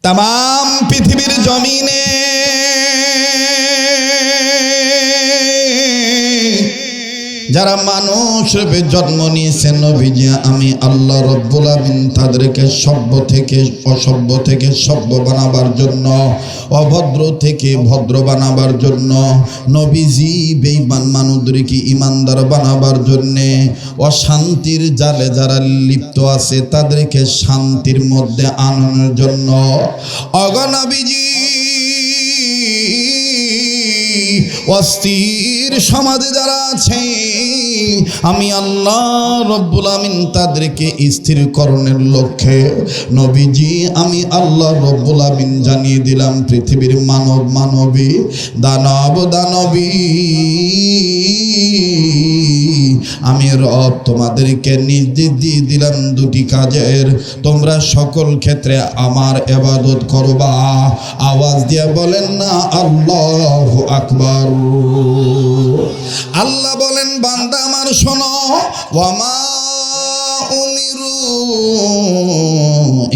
তামাম পৃথিবীর জমিনে যারা মানুষ রূপে জন্ম নিয়েছে নবীজি আমি আল্লাহ রব্বুল আমিন তাদেরকে সভ্য থেকে অসভ্য থেকে সভ্য বানাবার জন্য, অভদ্র থেকে ভদ্র বানাবার জন্য, নবীজি বেঈমান মানুষদেরকে ইমানদার বানাবার জন্যে, অশান্তির জালে যারা লিপ্ত আছে তাদেরকে শান্তির মধ্যে আনানোর জন্য নবীজি অস্থির সমাজে যারা আছে আমি আল্লাহ রব্বুল আমিন তাদেরকে স্থিরকরণের লক্ষ্যে নবীজি আমি আল্লাহ রব্বুল আমিন জানিয়ে দিলাম পৃথিবীর মানব মানবী দানব দানবী আমি রব তোমাদেরকে নির্দেশ দিয়ে দিলাম দুটি কাজের, তোমরা সকল ক্ষেত্রে আমার ইবাদত করবা। আওয়াজ দিয়ে বলেন না আল্লাহু আকবার। আল্লাহ বলেন বান্দা আমার শোনো, ওয়ামা উমিরু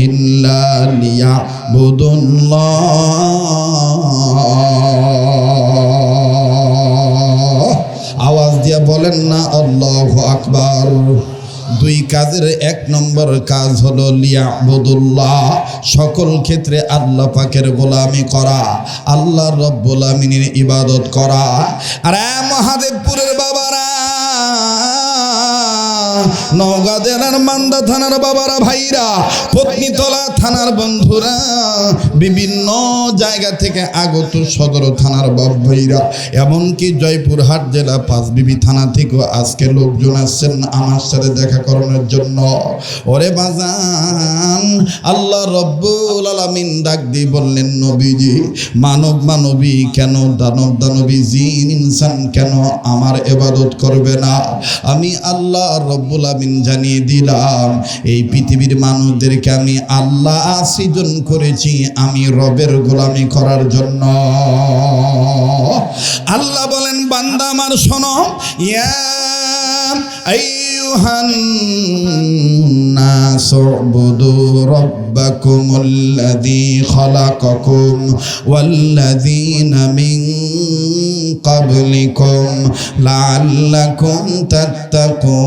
ইল্লা লিয়াবুদুল্লাহ। আওয়াজ দিয়ে বলেন না আল্লাহু আকবার। দুই কাজের এক নম্বর কাজ হলো লিয়াবুদুল্লাহ, সকল ক্ষেত্রে আল্লাহ পাকের গোলামি করা, আল্লাহ রব্বুল আমিনের ইবাদত করা। আর মহাদেবপুরের বাবারা, নওগাঁ জেলার মান্দা থানার বাবারা, ভাইরা, পত্নীতলা থানার বন্ধুরা, বিভিন্ন জায়গা থেকে আগত সদর থানার বাপ ভাইরা, এমনকি জয়পুরহাট জেলা পাঁচবিবি থানা থেকেও আজকে লোকজন আসছেন আমার সাথে দেখা করানোর জন্য। ওরে বাজান, আল্লাহ রব্বুল আলামিন ডাক দিয়ে বললেন নবীজি মানব মানবী কেন, দানব দানবী, জিন ইনসান কেন আমার ইবাদত করবে না? আমি আল্লাহ রব্বুল আমিন জানিয়ে দিলাম এই পৃথিবীর মানুষদেরকে আমি আল্লাহ সৃজন করেছি আমি রবের গোলামি করার জন্য। আল্লাহ বলেন বান্দা আমার শোনো, ইয়া আইয়ুহান নাস উবুদু রাব্বাকুমুল্লাযী খালাকাকুম ওয়াল্লাযীনা মিন ক্বাবলিকুম লাআল্লাকুম তাত্তাকুন।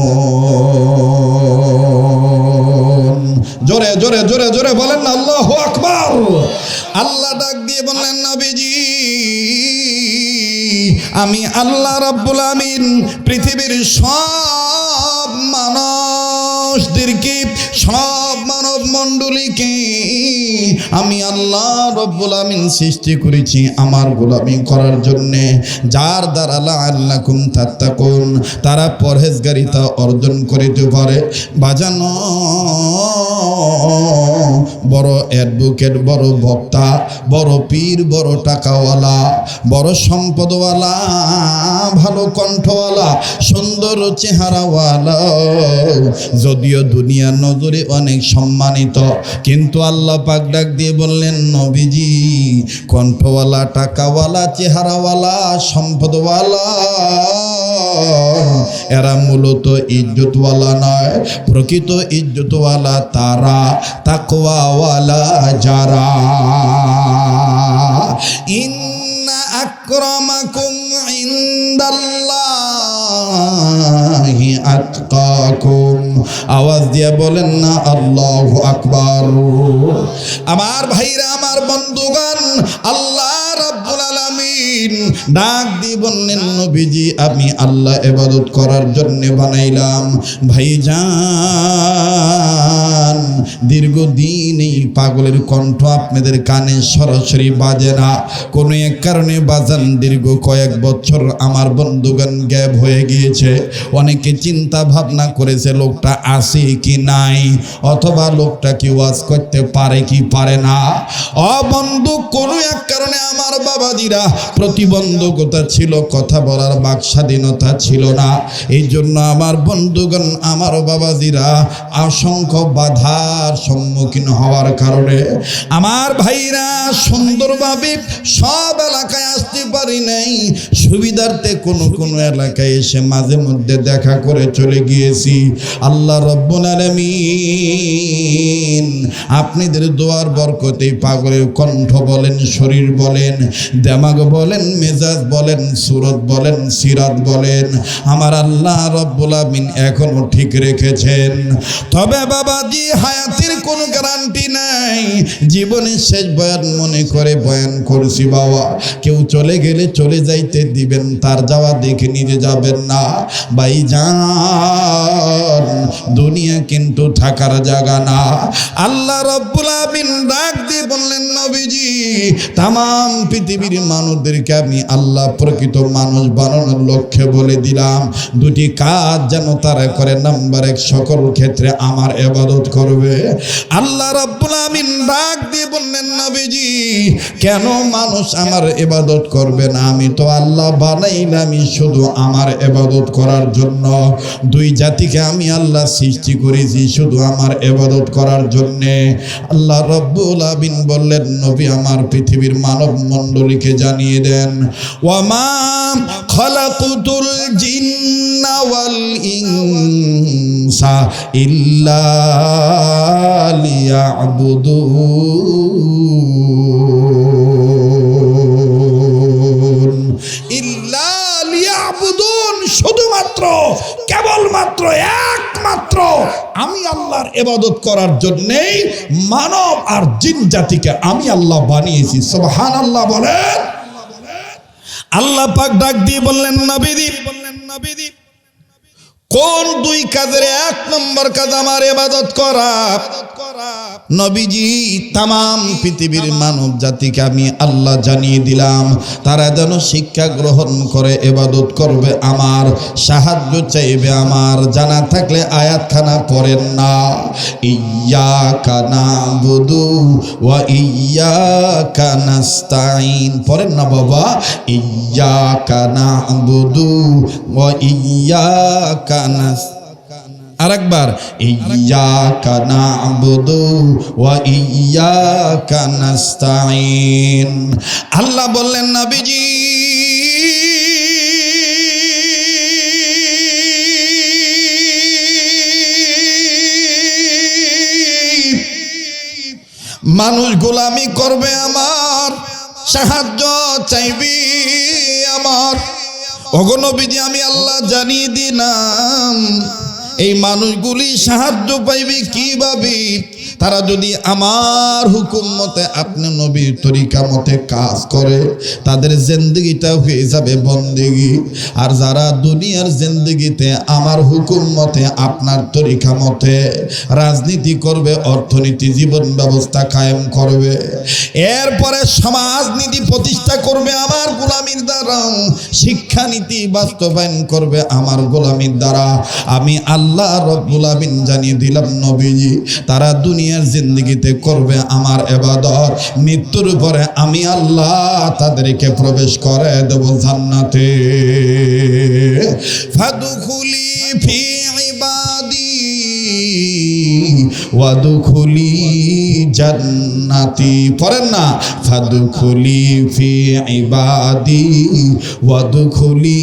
জোরে জোরে জোরে জোরে বলেন না আল্লাহু আকবার। আল্লাহ ডাক দিয়ে বললেন নবীজি আমি আল্লাহ রাব্বুল আমিন পৃথিবীর সব মানুষদেরকে, সব মানব মণ্ডলীকে আমি আল্লাহ রব্বুল আমিন সৃষ্টি করেছি আমার গোলামি করার জন্যে, যার দ্বারা লাআল্লাকুম তাত্তাকুন তারা পরহেজগারিতা অর্জন করিতে পারে। বাজানো বড় অ্যাডভোকেট, বড় বক্তা, বড় পীর, বড় টাকাওয়ালা, বড় সম্পদওয়ালা, ভালো কণ্ঠওয়ালা, সুন্দর চেহারাওয়ালা, যদিও দুনিয়ার নজরে অনেক সম্মানিত, কিন্তু আল্লাহ পাক ডাক দিয়ে বললেন নবীজি কণ্ঠওয়ালা, টাকাওয়ালা, চেহারাওয়ালা, সম্পদওয়ালা এরা মূলত ইজ্জতওয়ালা নয়, প্রকৃত ইজ্জতওয়ালা তারা, তাকওয়াওয়ালা যারা। ইন্না আকরামাকুম ইনদাল্লাহি আতকাকুম। আওয়াজ দিয়ে বলেন না আল্লাহু আকবার। আমার ভাইরা, আমার বন্ধুগণ, আল্লাহ রাব্বুল আলামিন ডাক দিয়ে বললেন নবীজি আমি আল্লাহ ইবাদত করার জন্য বানাইলাম। ভাইজান দীর্ঘদিন এই পাগলের কণ্ঠ আপনাদের কানে সরাসরি বাজে না, কোনো এক কারণে বাজান দীর্ঘ কয়েক বছর আমার বন্ধুগণ গ্যাপ হয়ে গিয়েছে। অনেকে চিন্তা ভাবনা করেছে লোকটা আছে কি নাই, অথবা লোকটা কি ওয়াজ করতে পারে কি পারে না। বন্ধু, কোনো এক কারণে আমার আমার বাবাজিরা প্রতিবন্ধকতা ছিল, কথা বলার বাক স্বাধীনতা ছিল না। এই জন্য আমার বন্ধুগণ, আমার বাবাজিরা অসংখ্য বাধার সম্মুখীন হওয়ার কারণে আমার ভাইরা সুন্দরভাবে সব এলাকায় আসতে পারি নাই। সুবিধার্থে কোনো কোনো এলাকায় এসে মাঝে মধ্যে দেখা করে চলে গিয়েছি। আল্লাহ রব্বুল আলামিন আপনাদের দোয়ার বরকতে পাগলের কণ্ঠ বলেন, শরীর বলেন, দেমাগ বলেন, মেজাজ বলেন, সুরত বলেন, সিরাত বলেন, আমার আল্লাহ রব্বুল আলামিন এখনো ঠিক রেখেছেন। তবে বাবাজি হায়াতের কোনো গ্যারান্টি নাই। জীবনের শেষ বয়ান মনে করে বয়ান করছি বাবা। কেউ চলে গেলে চলে যাইতে দিবেন, তার যাওয়া দেখে নিজে যাবেন না। ভাইজান দুনিয়া কিন্তু থাকার জায়গা না। আল্লাহ রব্বুল আমিন ডাক দিয়ে বললেন, নবীজি তামাম পৃথিবীর মানুষদেরকে আমি আল্লাহ প্রকৃত মানুষ বানানোর লক্ষ্যে বলে দিলাম, দুটি কাজ যেন তারা করে। নাম্বার 1, সকল ক্ষেত্রে আমার ইবাদত করবে। আল্লাহ রব্বুল আমিন ডাক দিয়ে বললেন, নবীজি কেন মানুষ আমার ইবাদত করবে না? আমি তো আল্লাহ বানাইলামই শুধু আমার ইবাদত করার জন্য। দুই জাতিকে আমি আল্লাহ সৃষ্টি করেছি শুধু আমার ইবাদত করার জন্যে। আল্লাহ রব্বুল আমিন বললেন, নবী আমার পৃথিবীর মানব মণ্ডলীকে জানিয়ে দেন, ওয়ামা খালাকুতুল জিন্না ওয়াল ইনসা ইল্লা লিয়াবুদুন, ইল্লা লিয়াবুদুন, শুধুমাত্র কেবলমাত্র একমাত্র আমি আল্লাহর ইবাদত করার জন্যই মানব আর জিন জাতিকে আমি আল্লাহ বানিয়েছি। সুবহানাল্লাহ বলেন। আল্লাহ পাক ডাক দিয়ে বললেন, নবীজি কোন দুই কাজের 1 নম্বর কাজ আমার ইবাদত করা। নবীজি তামাম পৃথিবীর মানব জাতিকে আমি আল্লাহ জানিয়ে দিলাম, তারা যেন শিক্ষা গ্রহণ করে ইবাদত করবে আমার, সাহায্য চাইবে আমার। জানা থাকলে আয়াতখানা পড়েন না, ইয়্যাকা না'বুদু ওয়া ইয়্যাকা নাস্তাঈন। পড়েন না বাবা, ইয়্যাকা না'বুদু ওয়া ইয়্যাকা আরেকবার, ইয়্যাকা না'বুদু ওয়া ইয়্যাকা নাস্তাঈন। আল্লাহ বললেন, নবীজি মানুষ গোলামি করবে আমার, সাহায্য চাইবি আমার। ওগো নবীজি আমি আল্লাহ জানিয়ে দিলাম, এই মানুষগুলি সাহায্য পাইবে কিভাবে? তারা যদি আমার হুকুম মতে, আপনি নবীর তরিকা মতে কাজ করে, তাদের জিন্দেগিটা হয়ে যাবে বন্দেগি। আর যারা দুনিয়ার জিন্দেগিতে আমার হুকুম মতে, আপনার তরিকা মতে রাজনীতি করবে, অর্থনীতি, জীবন ব্যবস্থা কায়েম করবে, এরপরে সমাজনীতি প্রতিষ্ঠা করবে আমার গোলামির দ্বারা, শিক্ষানীতি বাস্তবায়ন করবে আমার গোলামির দ্বারা, আমি আল্লাহ রব্বুল আমিন জানিয়ে দিলাম নবীজি তারা দুনিয়ার জিন্দেগিতে করবে আমার ইবাদত। মৃত্যুর পরে আমি আল্লাহ তাদেরকে প্রবেশ করে দেব জান্নাতে। ফাদখুলি ফি ইবাদি ওয়াদখুলি জান্নাতি। পড়েন না, ফাদখুলি ফি ইবাদি ওয়াদখুলি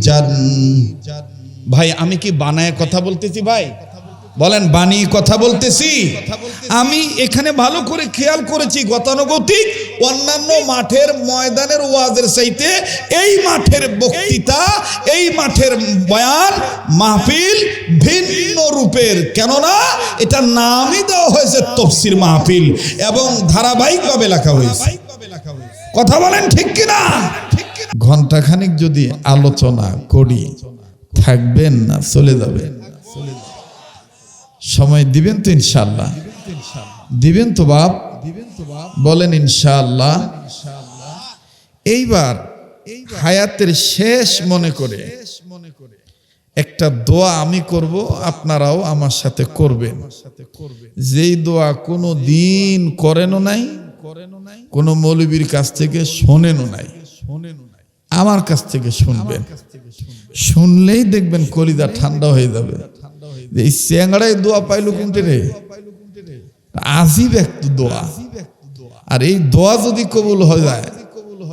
জান্নাতি। ভাই আমি কি বানায় কথা বলতেছি? ভাই বলেন, বানিয়ে কথা বলতেছি? আমি এখানে ভালো করে খেয়াল করেছি, গতানুগতিক অন্যান্য মাঠের ময়দানের ওয়াজের চাইতে এই মাঠের বক্তৃতা, এই মাঠের বয়ান মাহফিল ভিন্ন রূপের। কেননা এটা নামই দেওয়া হয়েছে তাফসীর মাহফিল এবং ধারাবাহিকভাবে লেখা হয়েছে। কথা বলেন ঠিক কিনা? ঘন্টাখানিক যদি আলোচনা করি, থাকবেন না, চলে যাবেন। সময় দিবেন তো ইনশাআল্লাহ? দিবেন তো বাপ? বলেন ইনশাআল্লাহ। এইবার হায়াতের শেষ মনে করে একটা দোয়া আমি করব, আপনারাও আমার সাথে করবেন। যেই দোয়া কোনো দিন করেনও নাই, কোন মৌলবীর কাছ থেকে শোনেনও নাই, আমার কাছ থেকে শুনবেন। শুনলেই দেখবেন কলিজা ঠান্ডা হয়ে যাবে। এই চ্যাংড়ায় দোয়া পাইলো কোনটি রে? আজিব একটু দোয়া। আর এই দোয়া যদি কবুল হয়ে যায়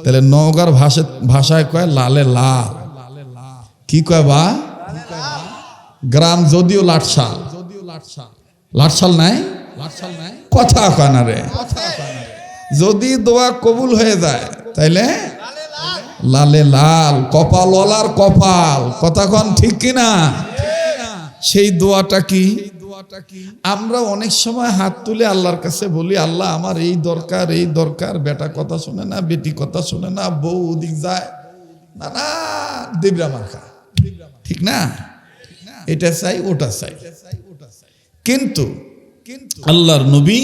তাহলে নওগাঁর ভাষায় কয় লালে লাল। কি কয় বা? গ্রাম যদিও লাটশাল, লাটশাল নাই, কথা কয় না রে। যদি দোয়া কবুল হয়ে যায় তাইলে লালে লাল, কপাল ওলার কপাল। কথা কন ঠিক কিনা? সেই দোয়াটা কি? আমরা অনেক সময় হাত তুলে আল্লাহর কাছে বলি, আল্লাহ আমার এই দরকার, এই দরকার। বেটা কথা শুনে না, বেটি কথা শুনে না, বউ ওদিক যায়, না না দেবরা মার্কা, ঠিক না? এটা চাই, ওটা চাই। কিন্তু আল্লাহর নবী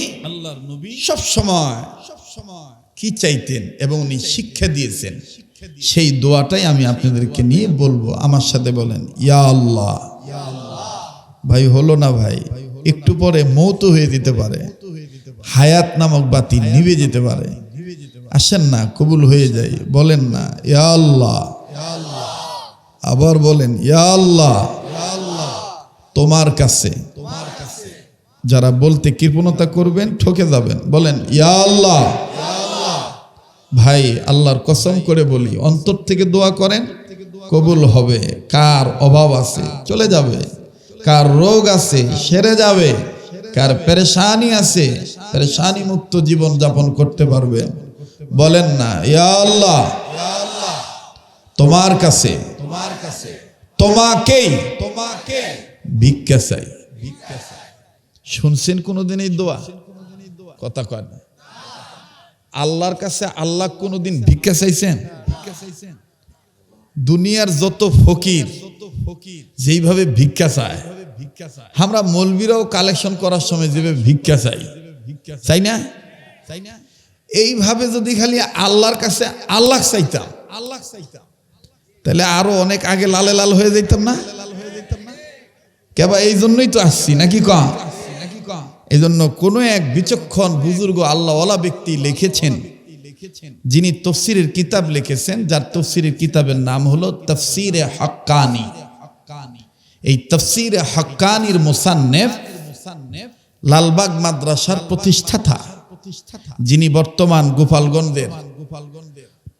সব সময় কি চাইতেন এবং উনি শিক্ষা দিয়েছেন, সেই দোয়াটাই আমি আপনাদেরকে নিয়ে বলবো। আমার সাথে বলেন, ইয়া আল্লাহ। ভাই হলো না ভাই, একটু পরে মৌত হয়ে যেতে পারে, হায়াত নামক বাতি নিভে যেতে পারে। আসেন না, কবুল হয়ে যায়। বলেন না ইয়া আল্লাহ, আবার বলেন ইয়া আল্লাহ। তোমার কাছে যারা বলতে কৃপণতা করবেন, ঠকে যাবেন, বলেন ইয়া আল্লাহ। ভাই আল্লাহর কসম করে বলি, অন্তর থেকে দোয়া করেন, কবুল হবে। কার অভাব আছে চলে যাবে, কার রোগ আছে সেরে যাবে, কার পেরেশানি আছে পেরেশানি মুক্ত জীবন যাপন করতে পারবে। বলেন না ইয়া আল্লাহ। তোমার কাছে তোমাকেই ভিক্ষা চাই। শুনছেন কোনোদিন এই দোয়া? কথা কয় না। আল্লাহর কাছে আল্লাহ কোনোদিন ভিক্ষা চাইছেন? দুনিয়ার যত ফকির যেইভাবে ভিক্ষা চায়, আমরা মৌলবীরাও কালেকশন করার সময় যেভাবে ভিক্ষা চাই, চাই না? এইভাবে যদি খালি আল্লাহর কাছে আল্লাহ চাইতাম, তাহলে আরো অনেক আগে লালে লাল হয়ে যেতাম না? কেবা এই জন্যই তো আসছি নাকি কম? এই জন্য কোন এক বিচক্ষণ বুজুর্গ আল্লাহওয়ালা ব্যক্তি লিখেছেন, যিনি তফসিরের কিতাব লিখেছেন, যার তফসিরের কিতাবের নাম হলো তাফসিরে হাক্কানি। এই তাফসিরে হাক্কানির মুসান্নেফ লালবাগ মাদ্রাসার প্রতিষ্ঠাতা, যিনি বর্তমান গোপালগঞ্জের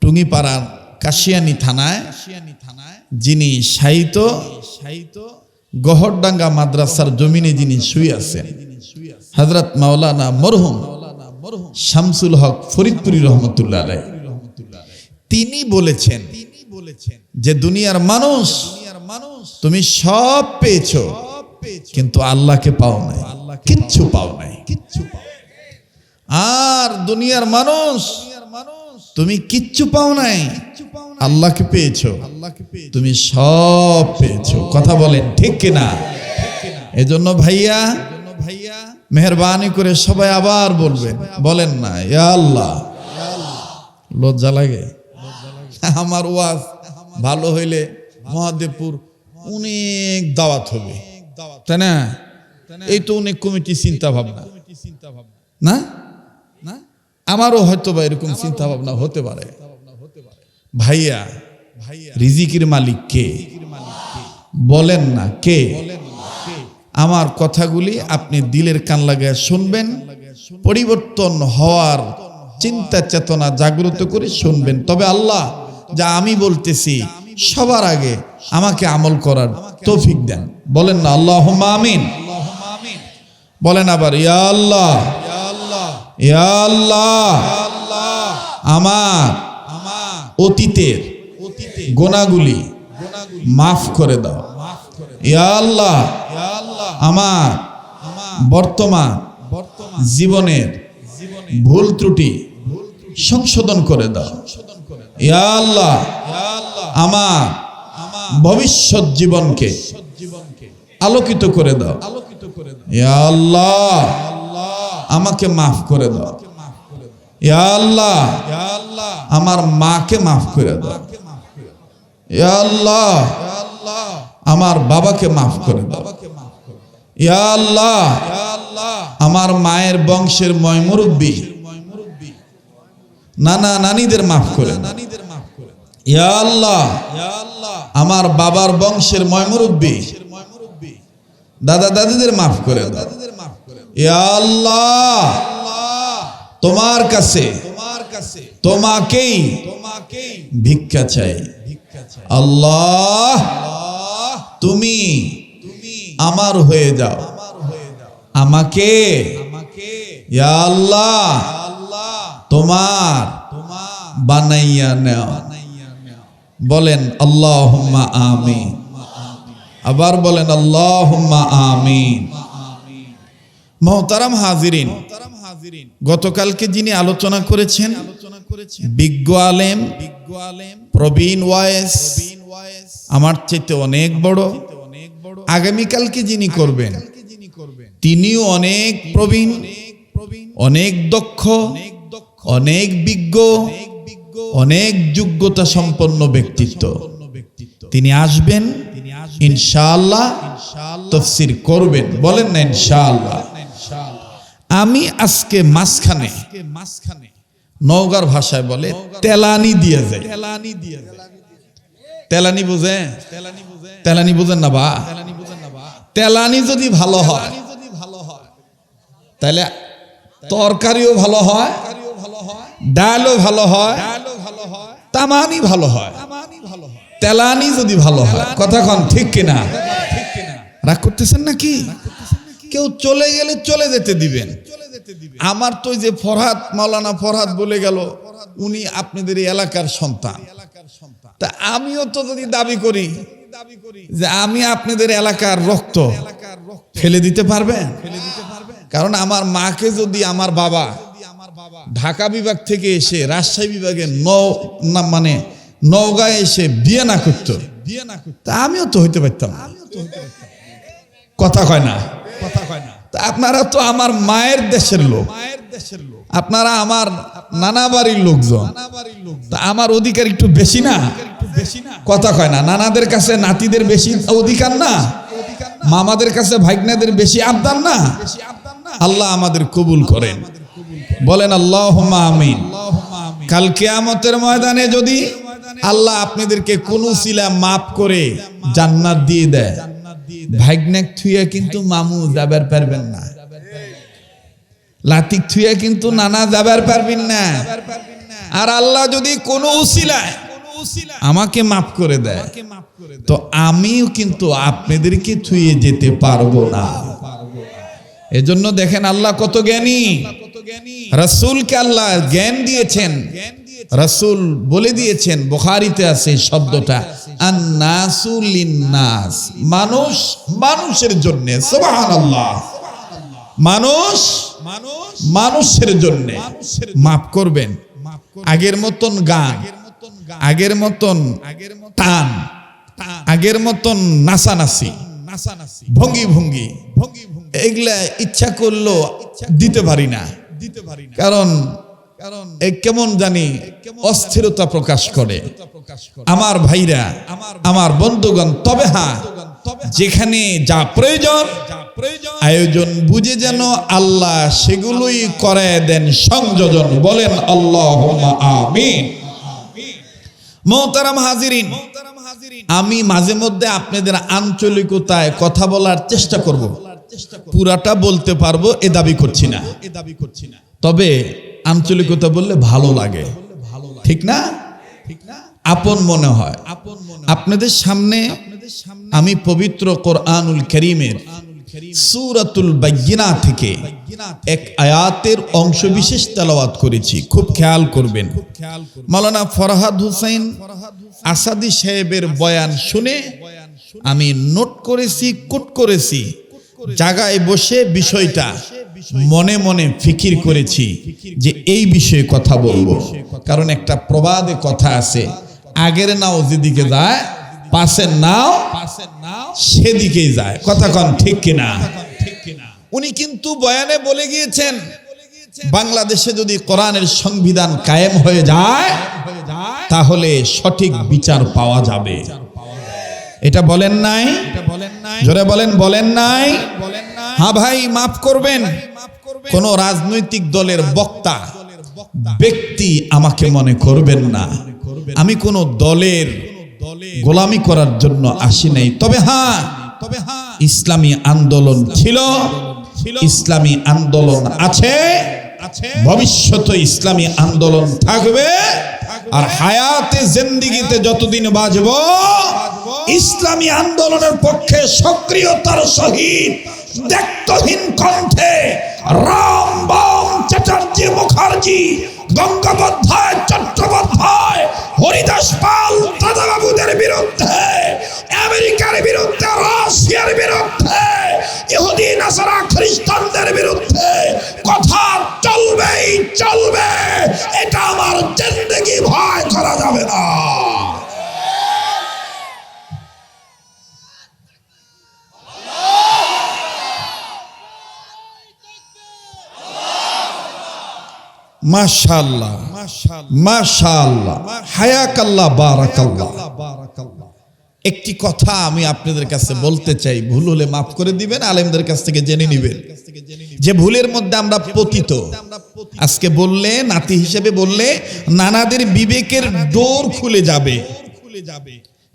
টুঙ্গিপাড়ার কাশিয়ানী থানায় যিনি শায়িত গহরডাঙ্গা মাদ্রাসার জমিনে যিনি শুয়ে আছেন, হযরত মাওলানা মরহুম শামসুল হক ফরিদপুরি রহমতুল্লাহ আলাইহি, তিনি বলেছেন যে দুনিয়ার মানুষ তুমি সব পেয়েছো কিন্তু আল্লাহকে পাও নাই, কিচ্ছু পাও নাই। আর দুনিয়ার মানুষ তুমি কিচ্ছু পাও নাই, আল্লাহকে পেয়েছো, তুমি সব পেয়েছো। কথা বলেন ঠিক কিনা? এজন্য ভাইয়া মেহরবানি করে সবাই আবার বলবেন, বলেন না ইয়া আল্লাহ। লজ্জা লাগে? আমার ওয়াজ ভালো হইলে মহাদেবপুর অনেক দাওয়াত হবে, তাই না? এই তো অনেক কমিটি চিন্তা ভাবনা না, আমারও হয়তো বা এরকম চিন্তা ভাবনা হতে পারে। ভাইয়া রিজিকের মালিক কে? বলেন না কে? আমার কথাগুলি আপনি দিলের কান লাগায় শুনবেন, পরিবর্তন হওয়ার চিন্তা চেতনা জাগ্রত করে শুনবেন। তবে আল্লাহ যা আমি বলতেছি সবার আগে আমাকে আমল করার তৌফিক দেন। বলেন না আল্লাহুম্মা আমিন। বলেন আবার ইয়া আল্লাহ, ইয়া আল্লাহ। আমার অতীতের গুনাহগুলি মাফ করে দাও। ইয়া আল্লাহ, আমার বর্তমান জীবনের ভুল ত্রুটি সংশোধন করে দাও। ইয়া আল্লাহ, আমার ভবিষ্যৎ জীবনকে আলোকিত করে দাও। ইয়া আল্লাহ, আমাকে মাফ করে দাও। ইয়া আল্লাহ, আমার মাকে মাফ করে দাও। ইয়া আল্লাহ, আমার বাবাকে মাফ করে দাও। ইয়া আল্লাহ, আমার মায়ের বংশের ময়মুরব্বী নানা নানিদের মাফ করে দাও। ইয়া আল্লাহ, আমার বাবার বংশের ময়মুরব্বী দাদা দাদিদের মাফ করে দাও। ইয়া আল্লাহ, তোমার কাছে তোমাকেই ভিক্ষা চাই। আল্লাহ, তুমি আমার হয়ে যাও, আমাকে ইয়া আল্লাহ তোমার বানাইয়া নাও। বলেন আল্লাহুম্মা আমিন। আবার বলেন আল্লাহুম্মা আমিন। মুহতারাম হাজিরিন, গতকালকে যিনি আলোচনা করেছেন বিজ্ঞ আলেম প্রবীণ ওয়াইস, আমার চাইতে অনেক বড়। আগামীকালকে যিনি করবেন তিনিও অনেক প্রবীণ, অনেক দক্ষ, অনেক বিজ্ঞ, অনেক যোগ্যতা সম্পন্ন ব্যক্তিত্ব। তিনি আসবেন ইনশাআল্লাহ, তাফসীর করবেন। বলেন না ইনশাআল্লাহ। আমি আজকে মাঝখানে, নওগাঁর ভাষায় বলে তেলানি দিয়ে যায়। তেলানি বুঝে? তেলানি বুঝেন না বা? তেলানি যদি ভালো হয় তাহলে তরকারিও ভালো হয়, ডালও ভালো হয়, তামানি ভালো হয়। তেলানি যদি ভালো হয়, কথা কন ঠিক কিনা? রাগ করতেছেন নাকি? কেউ চলে গেলে চলে যেতে দিবেন। আমার তো যে ফরহাদ, মাওলানা ফরহাদ বলে গেল উনি আপনাদের এলাকার সন্তান, তা আমিও তো যদি দাবি করি যে আমি আপনাদের এলাকার রক্ত, ফেলে দিতে পারবেন? কারণ আমার মাকে যদি আমার বাবা ঢাকা বিভাগ থেকে এসে রাজশাহী বিভাগে নওগাঁয় এসে বিয়ে না করতো, তা আমিও তো হইতে পারতাম। কথা কয় না? তা আপনারা তো আমার মায়ের দেশের লোক, আপনারা আমার নানা বাড়ির লোকজন, তা আমার অধিকার একটু বেশি না? কথা কয় না? নানাদের কাছে নাতিদের বেশি অধিকার না? মামাদের কাছে ভাগ্নাদের বেশি আবদার না? আল্লাহ আমাদের কবুল করেন। বলেন আল্লাহুম্মা আমিন। কাল কিয়ামতের ময়দানে যদি আল্লাহ আপনাদেরকে কোন উসিলা মাফ করে জান্নাত দিয়ে দেয়, ভাগ্নেক থুইয়া কিন্তু মামু যাবার পারবেন না, লাতিক থুইয়া কিন্তু নানা যাবার পারবেন না। আর আল্লাহ যদি কোন উসিলায় আমাকে মাফ করে দেয়, তো আমিও কিন্তু আপনাদেরকে থুইয়ে যেতে পারবো না। এজন্য দেখেন আল্লাহ কত জ্ঞানী। রাসূলকে আল্লাহ জ্ঞান দিয়েছেন। রাসূল বলে দিয়েছেন, বুখারীতে আছে শব্দটা, আন-নাসু লিন-নাস, মানুষ মানুষের জন্য। সুবহানাল্লাহ। মানুষ মানুষের জন্য। মাফ করবেন। আগের মতন গান, আগের মতন টান, আগের মতন নাচানাচি, ভঙ্গি ভঙ্গি, এগুলা ইচ্ছা করলো দিতে পারি না। কারণ কেমন জানি অস্থিরতা প্রকাশ করে। আমার ভাইরা, আমার বন্ধুগণ, তবে হ্যাঁ, যেখানে যা প্রয়োজন আয়োজন বুঝে যেন আল্লাহ সেগুলোই করে দেন সংযোজন। বলেন আল্লাহুম্মা আমিন। মুহতারাম হাজিরিন, আমি মাঝে মধ্যে আপনাদের আঞ্চলিকতায় কথা বলার চেষ্টা করব, পুরাটা বলতে পারবো এ দাবি করছি না, তবে আঞ্চলিকতা বললে ভালো লাগে, ঠিক না? আপন মনে হয়। আপনাদের সামনে আমি পবিত্র কোরআনুল কারীমের সূরাতুল বায়্যিনা থেকে এক আয়াতের অংশ বিশেষ তেলাওয়াত করেছি, খুব খেয়াল করবেন। মাওলানা ফরহাদ হোসেন আসাদি সাহেবের বয়ান শুনে আমি নোট করেছি, কোট করেছি, জায়গায় বসে বিষয়টা মনে মনে ফিকির করেছি যে এই বিষয়ে কথা বলবো। কারণ একটা প্রবাদে কথা আছে, আগের নাও যেদিকে যায় পাশের নাও সেদিকেই যায়। কথা কন ঠিক কিনা? উনি কিন্তু বয়ানে বলে গিয়েছেন, বাংলাদেশে যদি কোরআনের সংবিধান কায়েম হয়ে যায় তাহলে সঠিক বিচার পাওয়া যাবে। এটা বলেন নাই? জোরে বলেন, বলেন নাই? হ্যাঁ ভাই, মাফ করবেন। কোন রাজনৈতিক দলের বক্তা ব্যক্তি আমাকে মনে করবেন না। আমি কোনো দলের গোলামি করার জন্য আসি নাই। তবে হ্যাঁ, ইসলামী আন্দোলন ছিল, ইসলামী আন্দোলন আছে, ভবিষ্যতে ইসলামী আন্দোলন থাকবে। আর হায়াতে জিন্দেগিতে যতদিন বাঁচব ইসলামী আন্দোলনের পক্ষে সক্রিয়তার সহিত দায়িত্বহীন কণ্ঠে রামবাম চ্যাটার্জি, মুখার্জি, গঙ্গোপাধ্যায়, চট্টোপাধ্যায়, হরিদাস পাল, দাদাবাবুদের বিরুদ্ধে, আমেরিকার বিরুদ্ধে, রাশিয়ার বিরুদ্ধে, ইহুদি নাসারা খ্রিস্টানদের বিরুদ্ধে কথা চলবেই চলবে। এটা আমার জিন্দেগি ভয় করা যাবে না। মাশাআল্লাহ, মাশাআল্লাহ, হায়াকাল্লাহ, বারাকাল্লাহ। একটি কথা আমি আপনাদের কাছে বলতে চাই, ভুল হলে মাফ করে দিবেন, আলেমদের কাছ থেকে জেনে নেবেন যে ভুলের মধ্যে আমরা পতিত। আজকে বললে, নাতি হিসেবে বললে, নানাদের বিবেকের ডোর খুলে যাবে।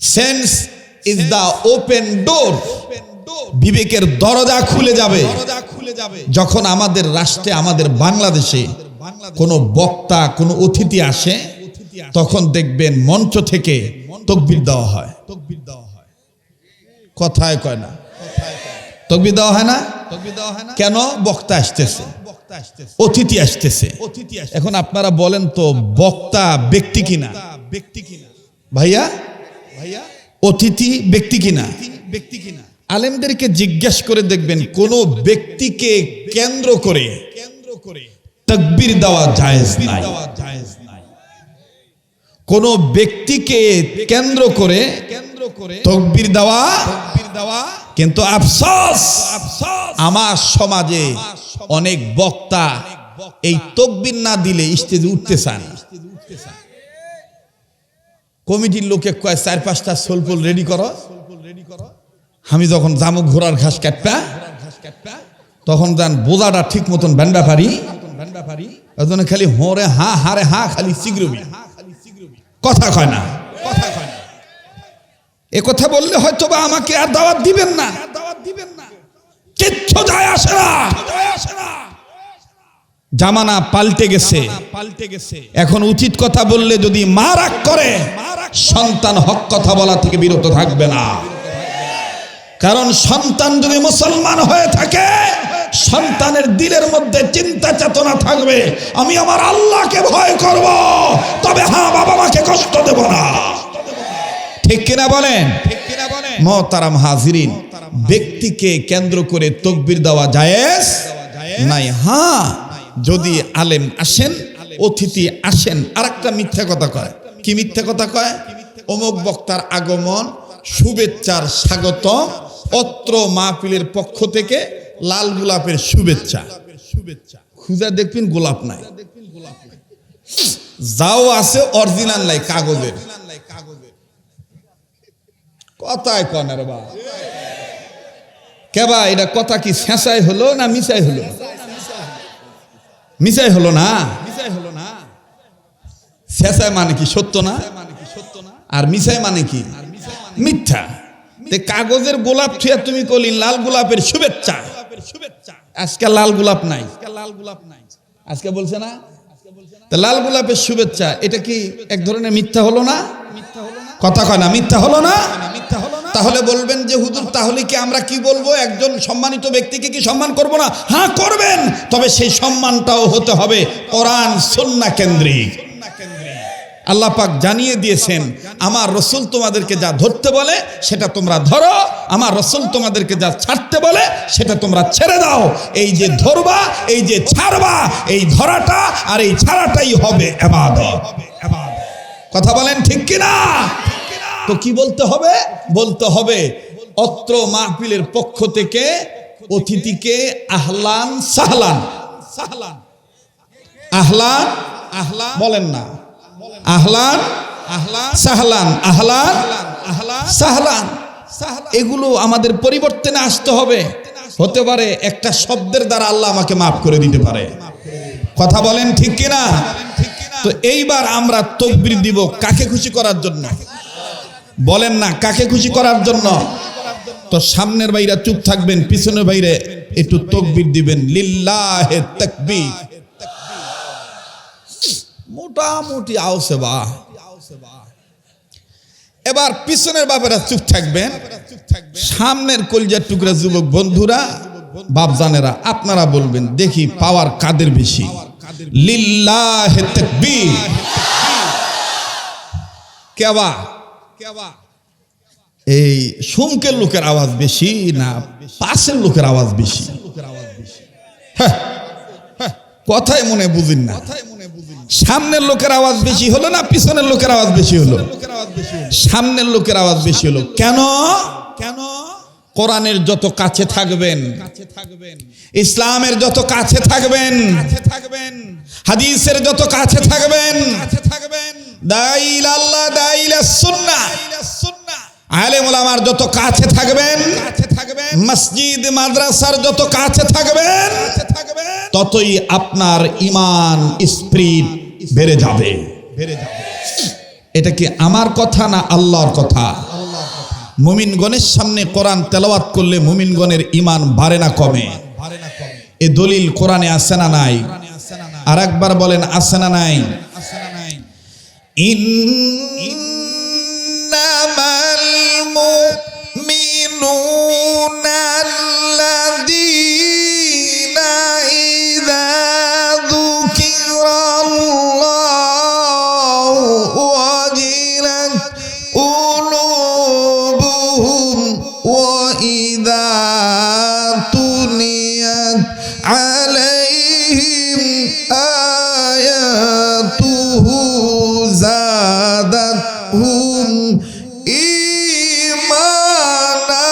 Sense is the open door, বিবেকের দরজা খুলে যাবে। যখন আমাদের রাষ্ট্রে, আমাদের বাংলাদেশে কোনো বক্তা, কোনো অতিথি আসে, তখন দেখবেন মঞ্চ থেকে তাকবীর দেওয়া হয়। কথায় কয় না, তাকবীর দেওয়া হয় না? কেন? বক্তা আসতেছে, অতিথি আসতেছে। এখন আপনারা বলেন তো, বক্তা ব্যক্তি কিনা? ভাইয়া, অতিথি ব্যক্তি কিনা? আলেমদেরকে জিজ্ঞাসা করে দেখবেন, কোন ব্যক্তিকে কেন্দ্র করে তাকবীর দেওয়া জায়েজ নাই। কোন ব্যক্তিকে কেন্দ্র করে তাকবীর দেওয়া। কিন্তু আফসোস, আমার সমাজে অনেক বক্তা এই তাকবীর না দিলে স্টেজে উঠতে চান। কমিটির লোকে কয় 4-5টা সোলপোল রেডি করো। আমি যখন জামু ঘোড়ার ঘাস কাটপা, তখন যান বোঝাটা ঠিক মতন বান্ডা পারি, খালি হরে হা, হারে হা, খালি সিগরবি, কথা কয় না। এ কথা বললে হয়তো বা আমাকে আর দাওয়াত দিবেন না, কিচ্ছু যায় আসে না। জামানা পাল্টে গেছে। এখন উচিত কথা বললে যদি মা রাগ করে, সন্তান হক কথা বলা থেকে বিরত থাকবে না। কারণ সন্তান যদি মুসলমান হয়ে থাকে, সন্তানের দিলের মধ্যে চিন্তা চেতনা থাকবে, আমি আমার আল্লাহকে ভয় করব, তবে হ্যাঁ, বাবা মাকে কষ্ট দেব না। ঠিক কিনা বলেন? মুহতারাম হাজিরিন, ব্যক্তিকে কেন্দ্র করে তাকবীর দেওয়া জায়েজ নাই। হ্যাঁ, যদি আলেম আসেন, অতিথি আসেন। আরেকটা মিথ্যা কথা কয়। কি মিথ্যা কথা কয়? অমুক বক্তার আগমন, শুভেচ্ছার স্বাগতম, অত্র মাহফিলের পক্ষ থেকে লাল গোলাপের শুভেচ্ছা। খুঁজা দেখবেন গোলাপ নাই, যাও আছে অরিজিনাল নাই, কাগজের। কথায় কন রে বা কেবা, এটা কথা কি শেষাই হলো না মিশাই হলো? মিশাই হলো না। শেষাই মানে কি? সত্য না। আর মিশাই মানে কি? মিথ্যা। কাগজের গোলাপ ছুঁয়া তুমি কলি লাল গোলাপের শুভেচ্ছা। আজকে লাল গোলাপ নাই, আজকে বলছে না লাল গোলাপের শুভেচ্ছা। এটা কি এক ধরনের মিথ্যা হলো না? কথা কয় না, মিথ্যা হলো না? তাহলে বলবেন যে হুজুর, তাহলে কি আমরা কি বলবো, একজন সম্মানিত ব্যক্তিকে কি সম্মান করব না? হ্যাঁ করবেন, তবে সেই সম্মানটাও হতে হবে কোরআন সুন্নাহ কেন্দ্রিক। আল্লাহ পাক জানিয়ে দিয়েছেন, আমার রসুল তোমাদেরকে যা ধরতে বলে সেটা তোমরা ধরো, আমার রসুল তোমাদেরকে যা ছাড়তে বলে সেটা তোমরা ছেড়ে দাও। এই যে ধরবা, এই যে ছাড়বা, এই ধরাটা আর এই ছাড়াটাই হবে ইবাদত। কথা বলেন ঠিক কিনা? তো কি বলতে হবে? বলতে হবে অত্র মাহফিলের পক্ষ থেকে অতিথিকে আহলান সাহলান। আহলান বলেন না, আহলান সাহলান, আহলান সাহলান, এগুলো আমাদের পরিবর্তনে আসতে হবে। হতে পারে একটা শব্দের দ্বারা আল্লাহ আমাকে মাফ করে দিতে পারে। কথা বলেন ঠিক কিনা? তো এইবার আমরা তাকবীর দিব কাকে খুশি করার জন্য? বলেন না, কাকে খুশি করার জন্য? তো সামনের ভাইরা চুপ থাকবেন, পিছনের ভাইরে একটু তাকবীর দিবেন, লিল্লাহে তাকবীর। মোটামুটি আওসে বা। এবার পিছনের বাপেরা চুপ থাকবেন, সামনের কলিজার টুকরা যুবক বন্ধুরা, বাপজানেরা আপনারা বলবেন দেখি পাওয়ার কাদের বেশি। লিল্লাহে তাকবীর। কেবা এই সুমকের লোকের আওয়াজ বেশি না পাশের লোকের আওয়াজ বেশি? কথাই মনে বুঝিন না। সামনের লোকের আওয়াজ বেশি হলো না পিছনের লোকের আওয়াজ বেশি হলো? সামনের লোকের আওয়াজ বেশি হলো। কেন? কোরআনের যত কাছে থাকবেন, ইসলামের যত কাছে থাকবেন, হাদিসের যত কাছে থাকবেন, দাঈল আল্লাহ দাঈল সুন্নাহ আলেম ওলামার যত কাছে থাকবেন, মসজিদ মাদ্রাসার যত কাছে থাকবেন, ততই আপনার ঈমান স্পিরিট বেড়ে যাবে। এটা কি আমার কথা না আল্লাহর কথা? মুমিনগণের সামনে কোরআন তেলাওয়াত করলে মুমিনগণের ঈমান বাড়ে না কমে? এই দলিল কোরআনে আছে না নাই? আর একবার বলেন আছে না নাই? ইন্নামাল মুমিনুনা আল্লাযীনা ইযা যুকিরাল্লাহু ওয়াজিলাত কুলুবুহুম ওয়া ইযা তুলিয়াত আলাইহিম আয়াতুহু যাদাতহুম ঈমানা।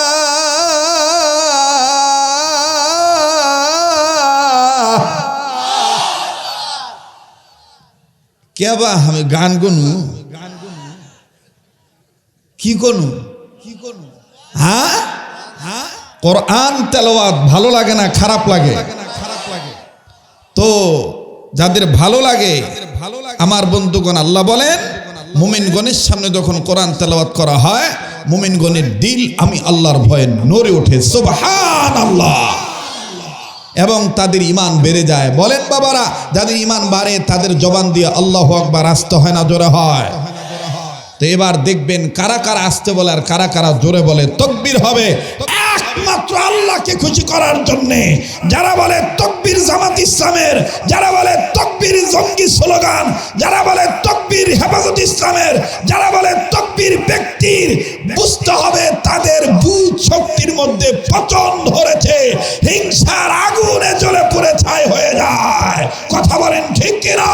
কেবা আমি গান গুনু কি গুনু? হ্যাঁ, কোরআন তেলাওয়াত ভালো লাগে না খারাপ লাগে? তো যাদের ভালো লাগে আমার বন্ধুগণ, আল্লাহ বলেন মুমিনগণের সামনে যখন কোরআন তেলাওয়াত করা হয় মুমিনগণের দিল আমি আল্লাহর ভয়ে নড়ে ওঠে, সুবহানাল্লাহ, এবং তাদের ঈমান বেড়ে যায়। বলেন বাবারা, যাদের ঈমান বাড়ে তাদের জবান দিয়ে আল্লাহু আকবার আসতে হয় না জোরে হয়? তো এবার দেখবেন কারা কারা আসতে বলে আর কারা কারা জোরে বলে। তাকবীর হবে একমাত্র আল্লাহকে খুশি করার জন্য। যারা বলে তাকবীর জামাত ইসলামের, যারা বলে তাকবীর জঙ্গি স্লোগান, যারা বলে তাকবীর হেফাজত ইসলামের, যারা বলে তাকবীর ব্যক্তির, বুঝতে হবে তাদের বুধ শক্তির মধ্যে পচন ধরেছে, হিংসার আগুনে জ্বলে পুড়ে ছাই হয়ে যায়। কথা বলেন ঠিক কিনা?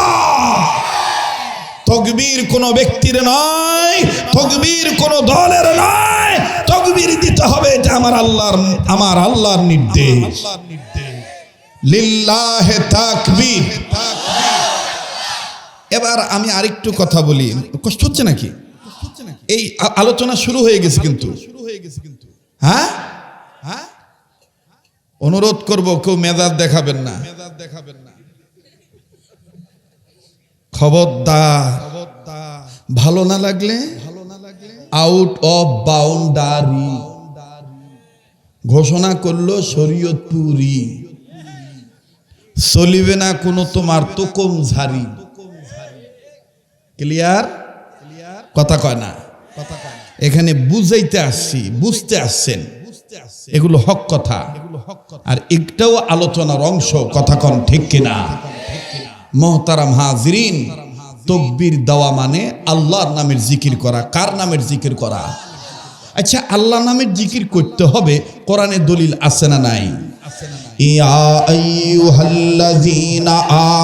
তাকবীর কোন ব্যক্তির নয়, তাকবীর কোন দলের নয়, তাকবীর দিতে হবে এটা আমার আল্লাহর নির্দেশ। লিল্লাহে তাকবীর। এবার আমি আরেকটু কথা বলি, কষ্ট হচ্ছে নাকি? এই আলোচনা শুরু হয়ে গেছে কিন্তু, হ্যাঁ, অনুরোধ করব কেউ মেজাজ দেখাবেন না, খবরদার। ভালো না লাগলে আউট অফ বাউন্ডারি ঘোষণা করলো শরীয়তপুরি, চলিবে না কোনো তোমার তোকম ঝাড়ি। ক্লিয়ার? কথা কয় না। এখানে বুঝাইতে আসছি, বুঝতে আসছেন, এগুলো হক কথা, আর একটাও আলোচনার অংশ। কথা কন ঠিক কিনা? মোহতারাম হাজিরিন, তাকবীর দেওয়া মানে আল্লাহর নামের জিকির করা। কার নামের জিকির করা? আচ্ছা, আল্লাহ নামের জিকির করতে হবে, কোরআনে দলিল আছে না নাই? ইয়া আইয়ুহাল্লাযীনা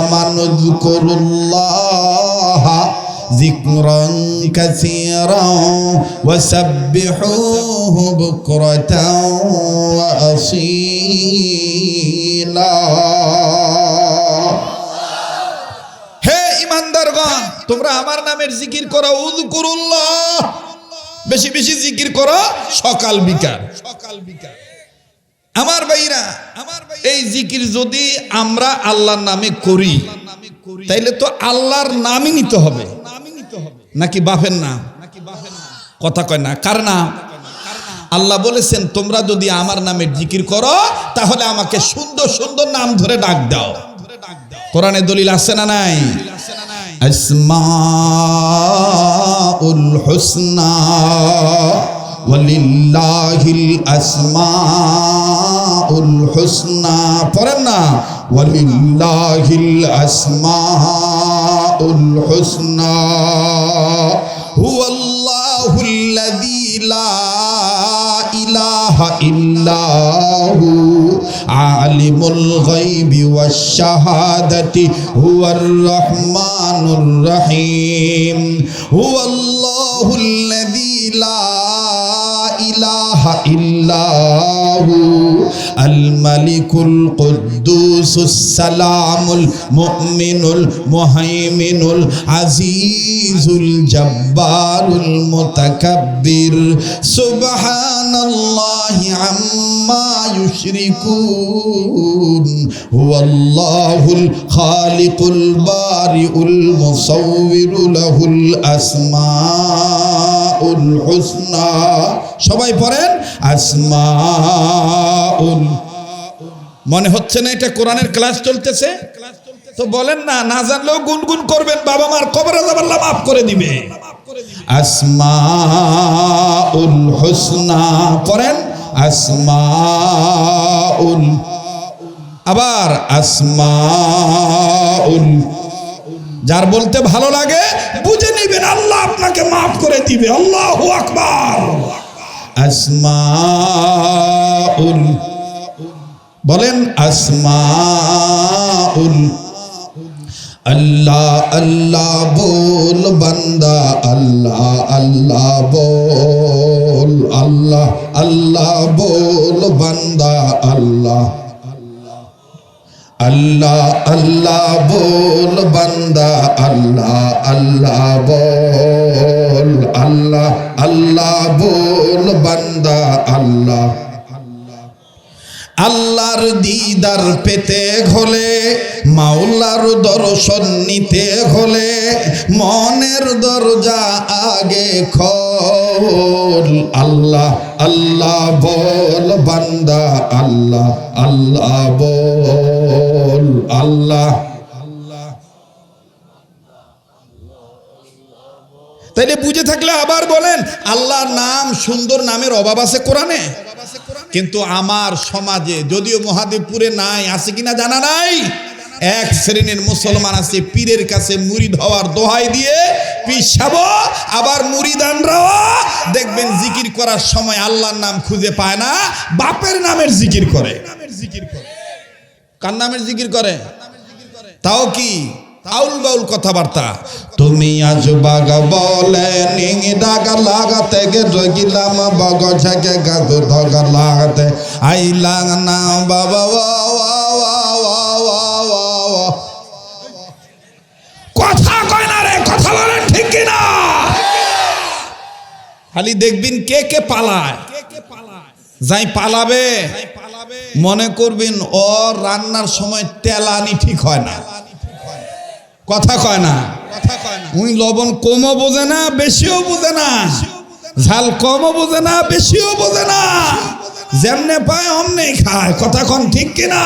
আমানু যকুরুল্লাহা যিকরান কাসীরান ওয়া সাব্বিহুহু বুকরাতান ওয়া আসীলা। ইমানদারগণ, তোমরা আমার নামের জিকির করো, উযকুরুল্লাহ, বেশি বেশি জিকির করো, সকাল বিকাল। আমার ভাইরা, এই জিকির যদি আমরা আল্লাহর নামে করি তাইলে তো আল্লাহর নামই নিতে হবে, নাকি বাপের নাম? কথা কয় না, কার নাম? আল্লাহ বলেছেন তোমরা যদি আমার নামে জিকির করো তাহলে আমাকে সুন্দর সুন্দর নাম ধরে ডাক দাও। কোরআনে দলিল আছে না নাই? আসমাউল হুসনা ওয়ালিল্লাহিল আসমাউল হুসনা, পড়েন না, ওয়ালিল্লাহিল আসমাউল হুসনা হুয়াল্লাহুল্লাযী লা ইলাহা ইল্লাহু আলিমুল গায়বি ওয়াশ শাহাদাতি হুয়ার রহমানুর রহিম হুয়াল্লাহুল্লাযী লা ইলাহা ইল্লাহু আল মালিকুল কুদ্দুসুস সালামুল মুমিনুল মুহাইমিনুল আজিজুল জব্বারুল মুতাকাব্বির সুবহানাল্লাহি আম্মা ইউশরিকুন হুয়াল্লাহুল খালিকুল বারিউল মুসাউবিরু লাহুল আসমাউল হুসনা। সবাই পড়েন আসমাউল। মনে হচ্ছে না এটা কোরআনের ক্লাস চলতেছে? তো বলেন না, না জানলেও গুনগুন করবেন, বাবা মার কবরে আল্লাহ মাফ করে দিবে। আসমাউল হুসনা পড়েন, আসমাউল, আবার আসমাউল। যার বলতে ভালো লাগে বুঝে নিবেন, আল্লাহ আপনাকে মাফ করে দিবে। আল্লাহু আকবার। আসমাউল বলেন, আসমাউল। আল্লাহ আল্লাহ বল বান্দা, আল্লাহ আল্লাহ বল, আল্লাহ আল্লাহ বল বান্দা, আল্লাহ আল্লাহ আল্লাহ বল বান্দা, আল্লাহ আল্লাহ বল, আল্লাহ আল্লাহ বল বান্দা, আল্লাহ। আল্লাহর দিদার পেতে হলে, মাওলার দর্শন নিতে হলে মনের দরজা আগে খোল। আল্লাহ আল্লাহ বল বান্দা, আল্লাহ আল্লাহ বল, আল্লাহ। তাইলে বুঝে থাকলে আবার বলেন, আল্লাহর নাম, সুন্দর নামের অভাব আছে কোরআনে? কিন্তু আমার সমাজে, যদিও মহাদেবপুরে নাই, আছে কিনা জানা নাই, এক শ্রেণীর মুসলমান আছে পীরের কাছে মুরিদ হওয়ার দোহাই দিয়ে পীর সাহেব আবার মুরিদানরাও দেখবেন জিকির করার সময় আল্লাহর নাম খুঁজে পায় না, বাপের নামের জিকির করে। কার নামের জিকির করে? তাও কি আউল বাউল কথাবার্তা। তুমি আজ বাগা বলে নিঙি ডাকা লাগাতে গে রগিলাম বগ ঝাকে গাজু ধগা লাগাতে আইলাং না বাবা। কথা কয় না রে, কথা বলেন ঠিক কিনা? খালি দেখবেন কে কে পালায়, যাই পালাবে মনে করবেন ও রান্নার সময় তেলানি ঠিক হয় না। কথা কয় না, উনি লবণ কমও বোঝে না, বেশিও বোঝে না, ঝাল কমও বোঝে না, বেশিও বোঝে না, যেমনে পায় অমনেই খায়। কথা কন ঠিক কিনা?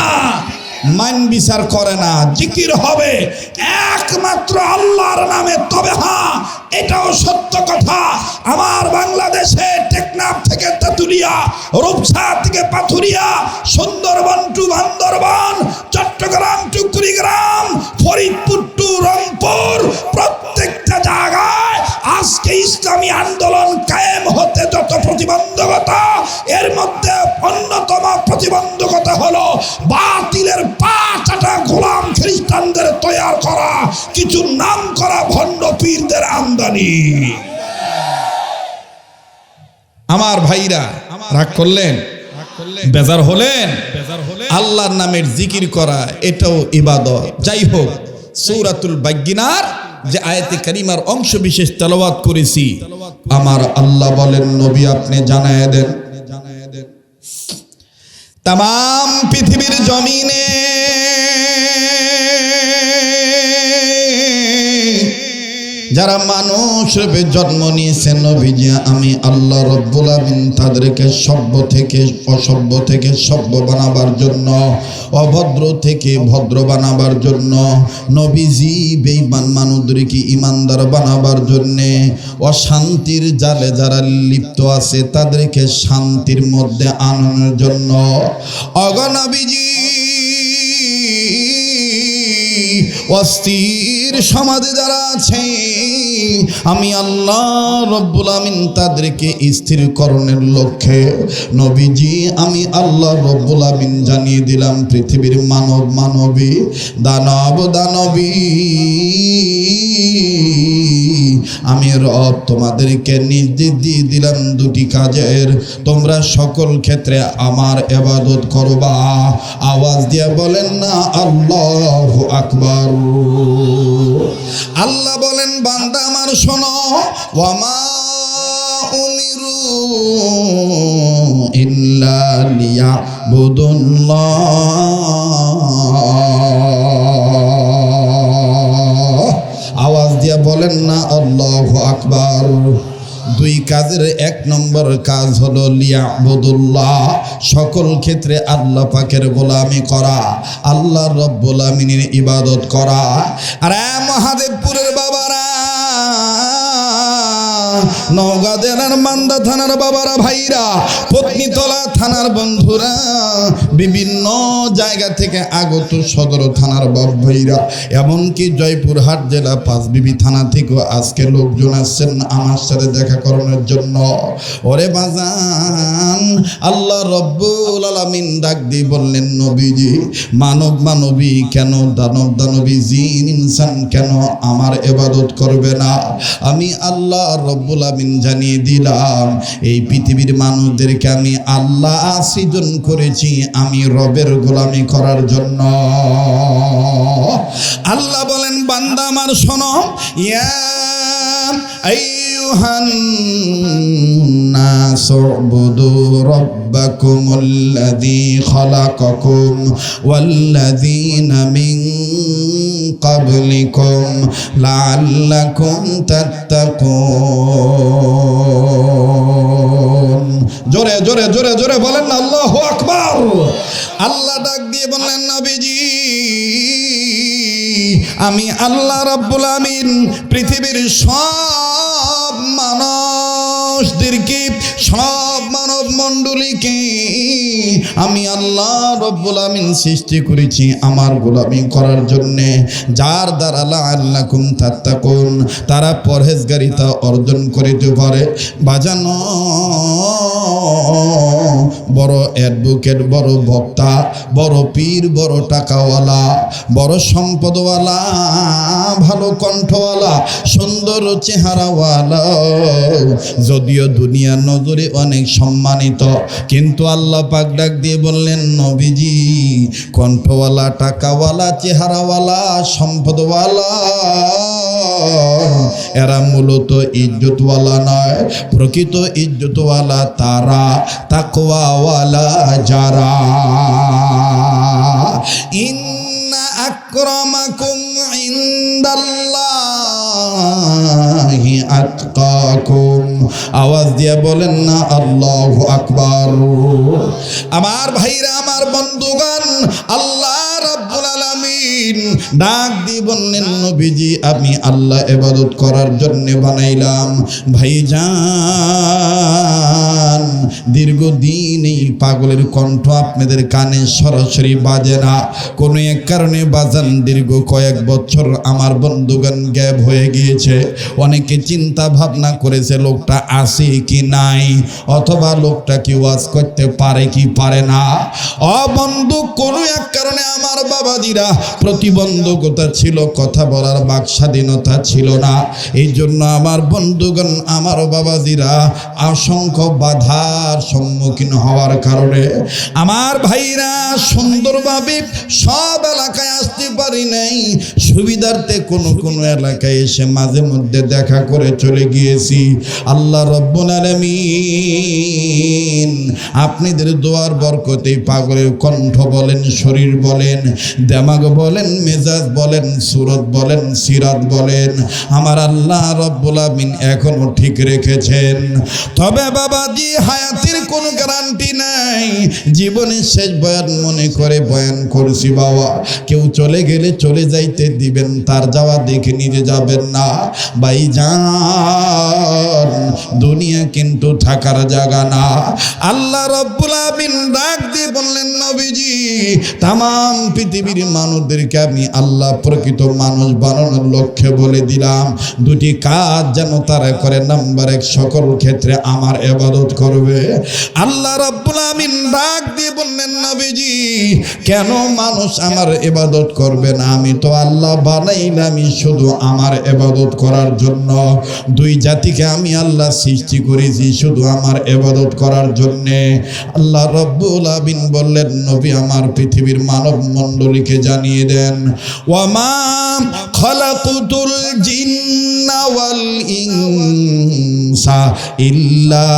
মান বিচার করে না। জিকির হবে একমাত্র আল্লাহর নামে। তবে হ্যাঁ, এটাও সত্য কথা, আমার বাংলাদেশে টেকনাফ থেকে তেতুলিয়া, রূপসা থেকে Pathuria, Sundarban to Bandarban, Chattogram to Kurigram, Faridpur to Rangpur, প্রত্যেকটা জায়গায় আজকে ইসলামী আন্দোলন কায়েম হতে যত প্রতিবন্ধকতা, এর মধ্যে অন্যতম প্রতিবন্ধকতা হলো বাতিলের পা চাটা গোলাম খ্রিস্টানদের তৈরি করা কিছু নাম করা ভণ্ড পীরদের আমদানি। আমার ভাইরা রাগ করলেন, বেজার হলেন? আল্লাহর নামের জিকির করা এটাও ইবাদত। যাই হোক, সূরাতুল বায়িনার যে আয়াতে কারিমার অংশ বিশেষ তেলাওয়াত করেছি, আমার আল্লাহ বলেন, নবী আপনি জানায় দেন তামাম পৃথিবীর জমিনে যারা মানুষ রূপে জন্ম নিয়েছে নবীজি আমি আল্লাহ রব্বুল আমিন তাদেরকে সভ্য থেকে অসভ্য থেকে সভ্য বানাবার জন্য, অভদ্র থেকে ভদ্র বানাবার জন্য, নবীজি বেঈমান মানুষদেরকে ইমানদার বানাবার জন্যে, অশান্তির জালে যারা লিপ্ত আছে তাদেরকে শান্তির মধ্যে আনানোর জন্য অগনবীজি অস্থির সমাজে যারা আছে আমি আল্লাহ রব্বুল আমিন তাদেরকে স্থিরকরণের লক্ষ্যে নবীজি আমি আল্লাহ রব্বুল আমিন জানিয়ে দিলাম পৃথিবীর মানব মানবী দানব দানবী আমি রব তোমাদেরকে নির্দেশ দিয়ে দিলাম দুটি কাজের, তোমরা সকল ক্ষেত্রে আমার ইবাদত করবা। আওয়াজ দিয়ে বলেন না আল্লাহু আকবার। আল্লাহ বলেন বান্দা আমার শোনো, ওয়ামা উমিরু ইল্লা লিয়াবুদুল্লাহ। আওয়াজ দিয়ে বলেন না আল্লাহু আকবার। দুই কাজের এক নম্বর কাজ হলো লিয়াবুদুল্লাহ, সকল ক্ষেত্রে আল্লাহ পাকের গোলামি করা, আল্লাহ রব্বুল আমিনের ইবাদত করা। আর মহাদেবপুরের বাবারা, নওগাঁ জেলার মান্দা থানার বাবারা, ভাইরা, পত্নীতলা থানার বন্ধুরা, বিভিন্ন জায়গা থেকে আগত সদর থানার বাপ ভাইরা, এমনকি জয়পুরহাট জেলা পাঁচবিবি থানা থেকেও আজকে লোকজন আসছেন আমার সাথে দেখা করানোর জন্য। ওরে বাজান, আল্লাহ রব্বুল আলামিন ডাক দিয়ে বললেন নবীজি মানব মানবী কেন, দানব দানবী, জিন ইনসান কেন আমার ইবাদত করবে না? আমি আল্লাহ রব্বুল আমিন জানিয়ে দিলাম এই পৃথিবীর মানুষদেরকে আমি আল্লাহ সৃজন করেছি আমি রবের গোলামি করার জন্য। আল্লাহ বলেন বান্দা আমার শোনো, ইয়া আইয়ুহান নাস উবুদু রাব্বাকুমুল্লাযী খালাকাকুম ওয়াল্লাযীনা মিন ক্বাবলিকুম লাআল্লাকুম তাত্তাকুন। জোরে জোরে জোরে জোরে বলেন না আল্লাহু আকবার। আল্লাহ ডাক দিয়ে বললেন নবীজি আমি আল্লাহ রাব্বুল আমিন পৃথিবীর সব মানুষদেরকে, সব মানব মণ্ডলীকে আমি আল্লাহ রাব্বুল আমিন সৃষ্টি করেছি আমার গোলামি করার জন্যে, যার দ্বারা লাআল্লাকুম তাত্তাকুন তারা পরহেজগারিতা অর্জন করিতে পারে। বাজানো বড় অ্যাডভোকেট, বড় বক্তা, বড় পীর, বড় টাকাওয়ালা, বড় সম্পদওয়ালা, ভালো কণ্ঠওয়ালা, সুন্দর চেহারাওয়ালা, যদিও দুনিয়ার নজরে অনেক সম্মানিত, কিন্তু আল্লাহ পাক ডাক দিয়ে বললেন নবীজি কণ্ঠওয়ালা, টাকাওয়ালা, চেহারাওয়ালা, সম্পদওয়ালা এরা মূলত ইজ্জতওয়ালা নয়, প্রকৃত ইজ্জতওয়ালা তারা, তাকওয়াওয়ালা যারা। ইন্না আকরামাকুম ইনদাল্লাহি আতকাকুম। আওয়াজ দিয়ে বলেন না আল্লাহু আকবার। আমার ভাইরা, আমার বন্ধুগণ, আল্লাহ রাব্বুল আলামিন ডাক দিয়ে বললেন নবীজি আমি আল্লাহ ইবাদত করার জন্য বানাইলাম। ভাইজান দীর্ঘদিন এই পাগলের কণ্ঠ আপনাদের কানে সরাসরি বাজে না, কোনো এক কারণে বাজান দীর্ঘ কয়েক বছর আমার বন্ধুগণ গ্যাপ হয়ে গিয়েছে। অনেকে চিন্তা ভাবনা করেছে লোকটা আছে কি নাই, অথবা লোকটা কি ওয়াজ করতে পারে কি পারে না। বন্ধু, কোনো এক কারণে আমার আমার বাবাজিরা প্রতিবন্ধকতা ছিল, কথা বলার বাক স্বাধীনতা ছিল না। এই জন্য আমার বন্ধুগণ, আমার বাবাজিরা অসংখ্য বাধার সম্মুখীন হওয়ার কারণে আমার ভাইরা সুন্দরভাবে সব এলাকায় আসতে পারি নাই। সুবিধার্থে কোনো কোনো এলাকায় এসে মাঝে মধ্যে দেখা করে চলে গিয়েছি। আল্লাহ রব্বুল আলামিন আপনাদের দোয়ার বরকতে পাগলের কণ্ঠ বলেন, শরীর বলেন, দেমাগ বলেন, মেজাজ বলেন, সুরত বলেন, সিরাত বলেন, আমার আল্লাহ রব্বুল আলামিন এখনো ঠিক রেখেছেন। তবে বাবাজি হায়াতের কোনো গ্যারান্টি নাই। জীবনের শেষ বয়ান মনে করে বয়ান করছি বাবা। কেউ চলে গেলে চলে যাইতে দিবেন, তার যাওয়া দেখে নিজে যাবেন না। ভাইজান দুনিয়া কিন্তু থাকার জায়গা না। আল্লাহ রব্বুল আলামিন ডাক দিয়ে বললেন, নবীজি তাম পৃথিবীর মানুষদেরকে আমি আল্লাহ প্রকৃত মানুষ বানানোর লক্ষ্যে বলে দিলাম, দুটি কাজ যেন তারা করে। নাম্বার 1, সকল ক্ষেত্রে আমার ইবাদত করবে। আল্লাহ রাব্বুল আমিন ডাক দিয়ে বললেন, নবীজি কেন মানুষ আমার ইবাদত করবে না? আমি তো আল্লাহ বানাইলাম শুধু আমার ইবাদত করার জন্য। দুই জাতিকে আমি আল্লাহ সৃষ্টি করেছি শুধু আমার ইবাদত করার জন্য। আল্লাহ রাব্বুল আমিন বললেন, নবী আমার পৃথিবীর মানব মণ্ডলীকে জানিয়ে দেন, ওয়ামা খালাকুতুল জিন্না ওয়াল ইনসা ইল্লা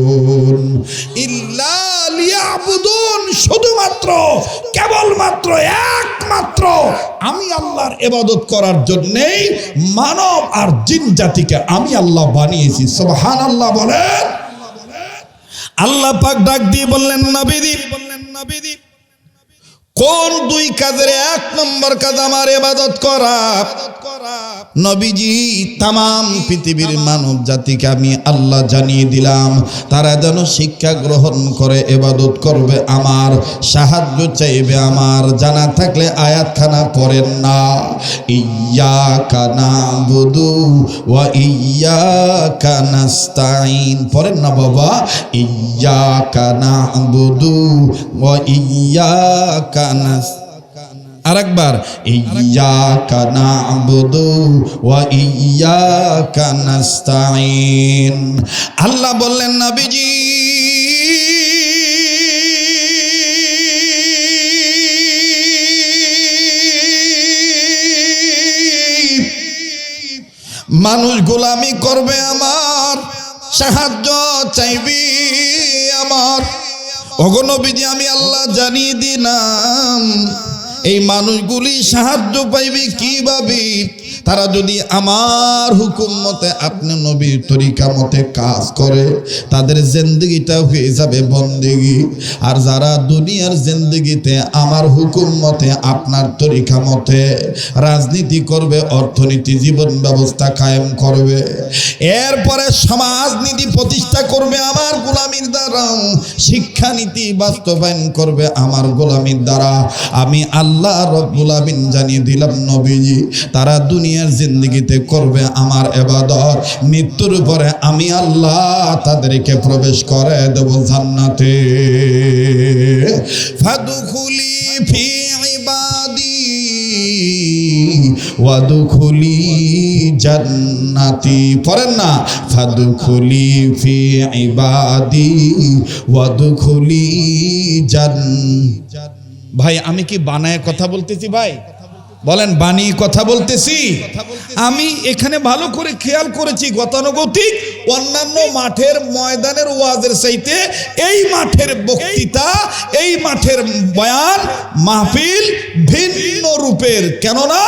লিয়াবুদুন, ইল্লা লিয়াবুদুন, শুধুমাত্র কেবলমাত্র একমাত্র আমি আল্লাহর ইবাদত করার জন্যই মানব আর জিন জাতিকে আমি আল্লাহ বানিয়েছি। সুবহানাল্লাহ বলেন। আল্লাহ পাক ডাক দিয়ে বললেন, নবীজি কোন দুই কাজের 1 নম্বর কাজ আমার ইবাদত করা। নবীজি তাম পৃথিবীর মানব জাতিকে আমি আল্লাহ জানিয়ে দিলাম, তারা যেন শিক্ষা গ্রহণ করে ইবাদত করবে আমার, সাহায্য চাইবে আমার। জানা থাকলে আয়াতখানা পড়েন না, ইয়্যাকা না'বুদু ওয়া ইয়্যাকা নাস্তাঈন। পড়েন না বাবা, ইয়্যাকা না'বুদু ওয়া ইয়্যাকা আরেকবার, ইয়্যাকা না'বুদু ওয়া ইয়্যাকা নাস্তাঈন। আল্লাহ বললেন, নবীজি মানুষ গোলামি করবে আমার, সাহায্য চাইবি আমার। ওগো নবীজি আমি আল্লাহ জানিয়ে দিলাম, এই মানুষগুলি সাহায্য পাইবে কিভাবে? তারা যদি আমার হুকুম মতে আপনি নবীর তরিকা মতে কাজ করে, তাদের জিন্দেগিটা হয়ে যাবে বন্দেগি। আর যারা দুনিয়ার জিন্দেগিতে আমার হুকুম মতে আপনার তরিকা মতে রাজনীতি করবে, অর্থনীতি জীবন ব্যবস্থা কায়েম করবে, এরপরে সমাজনীতি প্রতিষ্ঠা করবে আমার গোলামির দ্বারা, শিক্ষানীতি বাস্তবায়ন করবে আমার গোলামির দ্বারা, আমি আল্লাহ রব্বুল আমিন জানিয়ে দিলাম নবীজি তারা দুনিয়ার জিন্দেগিতে করবে আমার ইবাদত, মৃত্যুর পরে আমি আল্লাহ তাদেরকে প্রবেশ করে দেব জান্নাতে। ফাদখুলি ফি ইবাদি ওয়াদখুলি জান্নাতি। পড়েন না, ফাদখুলি ফি ইবাদি ওয়াদখুলি জান্নাতি। ভাই আমি কি বানায় কথা বলতেছি? ভাই বলেন বানিয়ে কথা বলতেছি? আমি এখানে ভালো করে খেয়াল করেছি, গতানুগতিক অন্যান্য মাঠের ময়দানের ওয়াজের চাইতে এই মাঠের বক্তৃতা, এই মাঠের বয়ান মাহফিল ভিন্ন রূপের। কেননা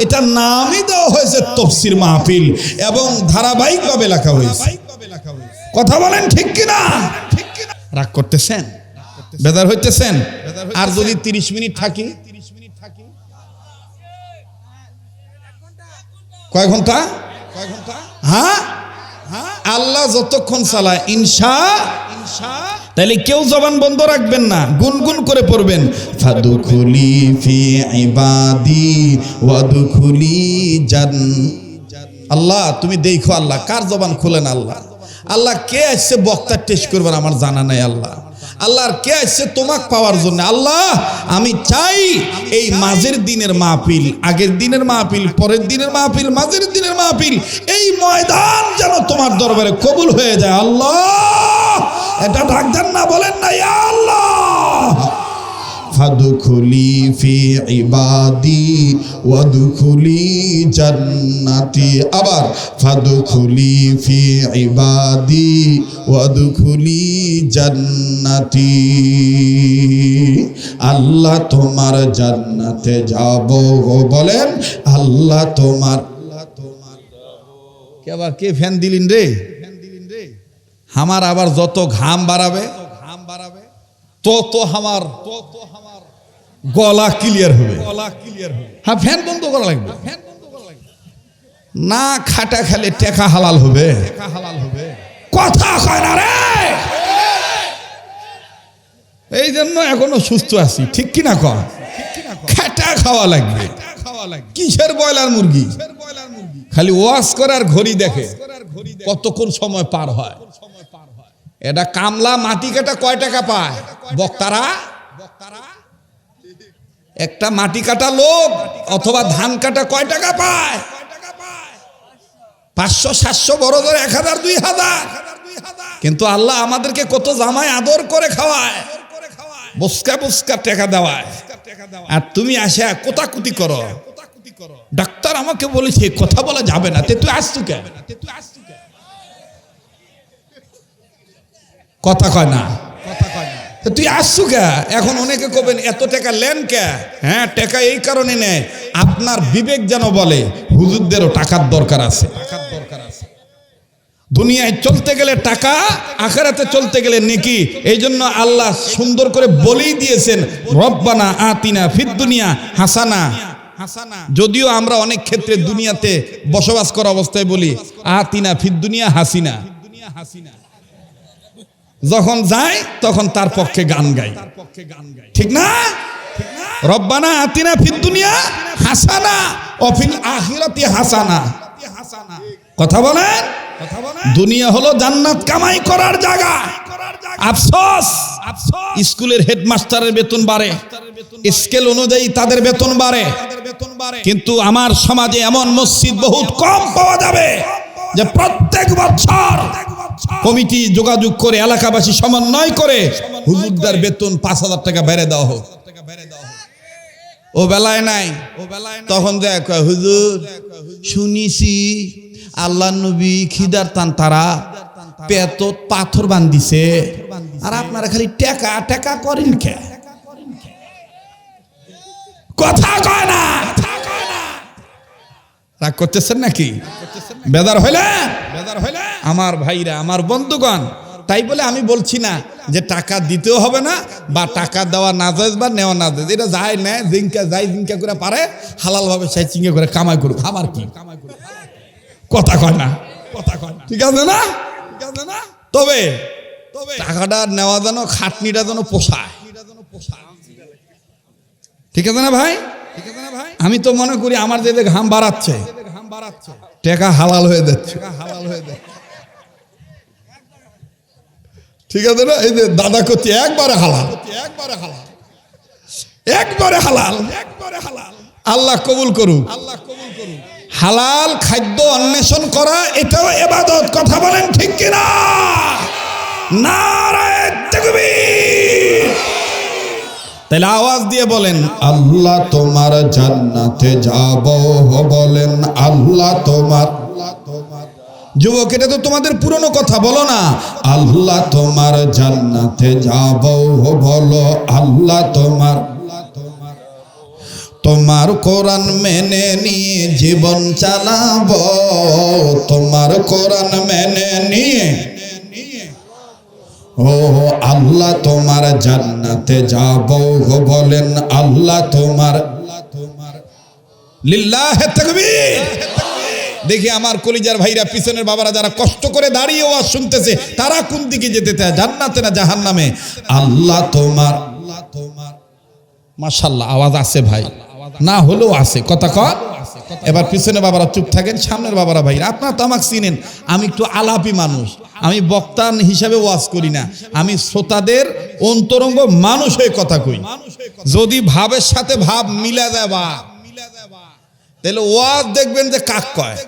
এটা নামই দেওয়া হয়েছে তাফসীর মাহফিল এবং ধারাবাহিকভাবে লেখা হয়েছে। কথা বলেন ঠিক কিনা? রাগ করতেছেন? বেজার হইতেছেন? আর যদি 30 মিনিট থাকি, কয় ঘন্টা? হ্যাঁ, আল্লাহ যতক্ষণ চালায় ইনশাআল্লাহ। তাহলে কেউ জবান বন্ধ রাখবেন না, গুনগুন করে পড়বেন, ফাদখুলি ফি ইবাদি ওয়াদখুলি জান্নাতি। আল্লাহ তুমি দেখো, আল্লাহ কার জবান খুলেন আল্লাহ। আল্লাহ কে আসছে বক্তার টেস্ট করবার আমার জানা নাই আল্লাহ। আল্লাহর কে আসছে তোমাক পাওয়ার জন্য। আল্লাহ আমি চাই এই মাঝের দিনের মাহফিল, আগের দিনের মাহফিল, পরের দিনের মাহফিল, মাঝের দিনের মাহফিল, এই ময়দান যেন তোমার দরবারে কবুল হয়ে যায় আল্লাহ। এটা ডাক দেন না, বলেন না ইয়া আল্লাহ। ফাদখুলি ফি ইবাদি ওয়াদখুলি জান্নাতি। আবার ফাদখুলি ফি ইবাদি ওয়াদখুলি জান্নাতি। আল্লাহ তোমার জান্নাতে যাব, বলেন আল্লাহ তোমার। কে ফ্যান দিলেন রে? আমার আবার যত ঘাম বাড়াবে তত আমার গলা ক্লিয়ার হবে। হ্যাঁ, ফ্যান বন্ধ করা লাগবে। না খাটা খেলে টেকা হালাল হবে। কথা কয় না রে। এই জন্য এখনো সুস্থ আছি, ঠিক কিনা কয়? খাটা খাওয়া লাগবে। কিসের ব্রয়লার মুরগি? খালি ওয়াশ করার ঘড়ি দেখে কতক্ষণ সময় পার হয়। এটা কামলা মাটি কাটা কয় টাকা পায় বক্তারা? একটা মাটি কাটা লোক অথবা ধান কাটা কয় টাকা পায়? 500 700 বড় ধরে 1000 2000। কিন্তু আল্লাহ আমাদেরকে কত জামাই আদর করে খাওয়ায়, বসকা বসকা টাকা দেওয়ায়। আর তুমি আসা কোতাকুতি করো। ডাক্তার আমাকে বলেছে কথা বলা যাবে না, তুই আসছু কেন? কথা কয় না, তুই আসছু কে? এখন অনেকে কবেন এত টাকা লেন কে? হ্যাঁ, টাকা এই কারণে নেয় আপনার বিবেক যেন বলে হুজুরদেরও টাকার দরকার আছে। দুনিয়ায় চলতে গেলে টাকা, আখিরাতে চলতে গেলে নেকি। এই জন্য আল্লাহ সুন্দর করে বলেই দিয়েছেন রব্বানা আতিনা ফিদ দুনিয়া হাসানা। যদিও আমরা অনেক ক্ষেত্রে দুনিয়াতে বসবাস করা অবস্থায় বলি আতিনা ফিদ দুনিয়া হাসিনা, যখন যায় তখন তার পক্ষে গান গাই, ঠিক না? রব্বানা আতিনা ফিদ দুনিয়া হাসানা ও ফিল আখিরাতি হাসানা। কথা বলেন। দুনিয়া হলো জান্নাত কামাই করার জায়গা। আফসোস, স্কুলের হেডমাস্টারের বেতন বাড়ে, স্কেল অনুযায়ী তাদের বেতন বাড়ে, কিন্তু আমার সমাজে এমন মসজিদ বহুত কম পাওয়া যাবে যে প্রত্যেক বছর কমিটি যোগাযোগ করে এলাকাবাসী সমন্বয় করে হুজুরদের বেতন 5000 টাকা বেড়ে দেওয়া হোক। ও বেলায় নাই, তখন দেখ হুজুর শুনিছি আল্লাহ নবী খিদার টান তারা পেট পাথর বান্ধিছে, আর আপনারা খালি টাকা টাকা করেন কে? কথা কয় না। রাগ করতেছেন নাকি? বেদার হইলে আমার ভাইরা, আমার বন্ধুগণ, তাই বলে আমি বলছি না যে টাকা দিতেও হবে না বা টাকা দেওয়া না যায় বা নেওয়া না যায়। এটা যায় না, জিঙ্কা করে পারে হালাল ভাবে সেই চিঙ্গে করে কামাই করুক, আমার কি? কথা কয় না, ঠিক আছে না? তবে টাকাটা নেওয়া যেন, খাটনিটা যেন পোষায়, ঠিক আছে না ভাই? আমি তো মনে করি আমার যে ঘাম বাড়াচ্ছে টাকা হালাল হয়ে যাচ্ছে, ঠিক আছে না? এই যে দাদা করছে একবারে হালাল। আল্লাহ কবুল করুক। হালাল খাদ্য অন্বেষণ করা এটাও ইবাদত। কথা বলেন ঠিক কিনা? নারায়ে তাকবীর। তাহলে আওয়াজ দিয়ে বলেন আল্লাহ তোমার জান্নাতে যাব, বলেন আল্লাহ তোমার। যুবক, এটা তো তোমাদের পুরনো কথা, বলো না আল্লাহ তোমার জান্নাতে যাব, বলো আল্লাহ তোমার। তোমার কোরআন মেনে নিয়ে জীবন চালাবো, তোমার কোরআন মেনে নিয়ে। ও আল্লাহ তোমার জান্নাতে যাব, বলেন আল্লাহ তোমার। লিল্লাহে তাকবীর। দেখি আমার কলিজার ভাইরা, পিছনের বাবারা যারা কষ্ট করে দাঁড়িয়ে ওয়াজ শুনতেছে, তারা কোন দিকে যেতে চায়, জান্নাতে না জাহান্নামে? আল্লাহ তোমার। মাশাআল্লাহ, আওয়াজ আছে ভাই, না হলেও আছে। কথা কয় এবার পিছনে বাবারা চুপ থাকেন, সামনের বাবারা ভাই, আপনারা তো আমাকে চিনেন, আমি একটু আলাপি মানুষ, আমি বক্তা হিসাবে ওয়াজ করি না, আমি শ্রোতাদের অন্তরঙ্গ মানুষ হয়ে কথা কই। যদি ভাবের সাথে ভাব মিলা যায় বা তাহলে ওয়াজ দেখবেন যে কাক কয়,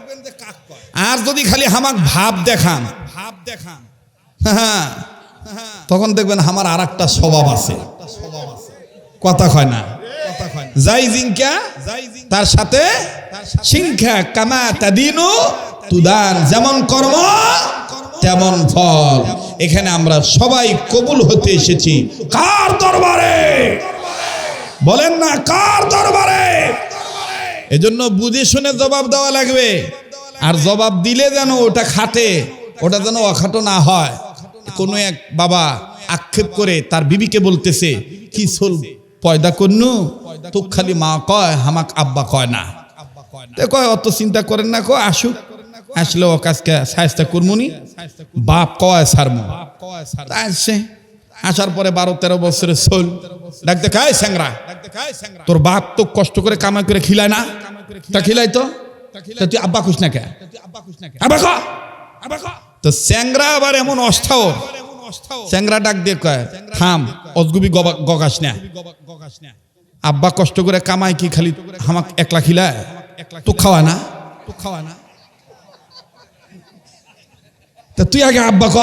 আর যদি খালি হামাক ভাব দেখান হ্যাঁ, তখন দেখবেন আমার আর একটা স্বভাব আছে, কথা কয় না, যাই জিঙ্কা তার সাথে সিংখা কামা তাদিনু তুদান, যেমন কর্ম তেমন ফল। এখানে আমরা সবাই কবুল হতে এসেছি কার দরবারে? বলেন না, কার দরবারে? এজন্য বুঝে শুনে জবাব দেওয়া লাগবে, আর জবাব দিলে যেন ওটা খাটে, ওটা যেন অখাটো না হয়। কোনো এক বাবা আক্ষেপ করে তার বিবিকে বলতেছে, কি সোল পয়দা করনু, তো খালি মা কয়, হামাক আব্বা কয় না। কয় অত চিন্তা করেন না, কয় আসুক, আসলে ও কাজকে সাহায্য করমুনি, বাপ কয় সারমু। আসছে, আসার পরে 12-13 বছরের সোল ডাকতে, খায় স্যাংরা, তোর বাপ তো কষ্ট করে কামাই করে খিলায় না, তা খিলাই তো, তুই আব্বা খুশ না কে? তো স্যাংরা আবার এমন অস্থাও, স্যাংরা ডাক দিয়ে কয়, থাম, অজগুবি গগাস না, আব্বা কষ্ট করে কামাই কি খালি হামাক একলা খিলায়, তো খাওয়া না, তা তুই আগে আব্বা ক,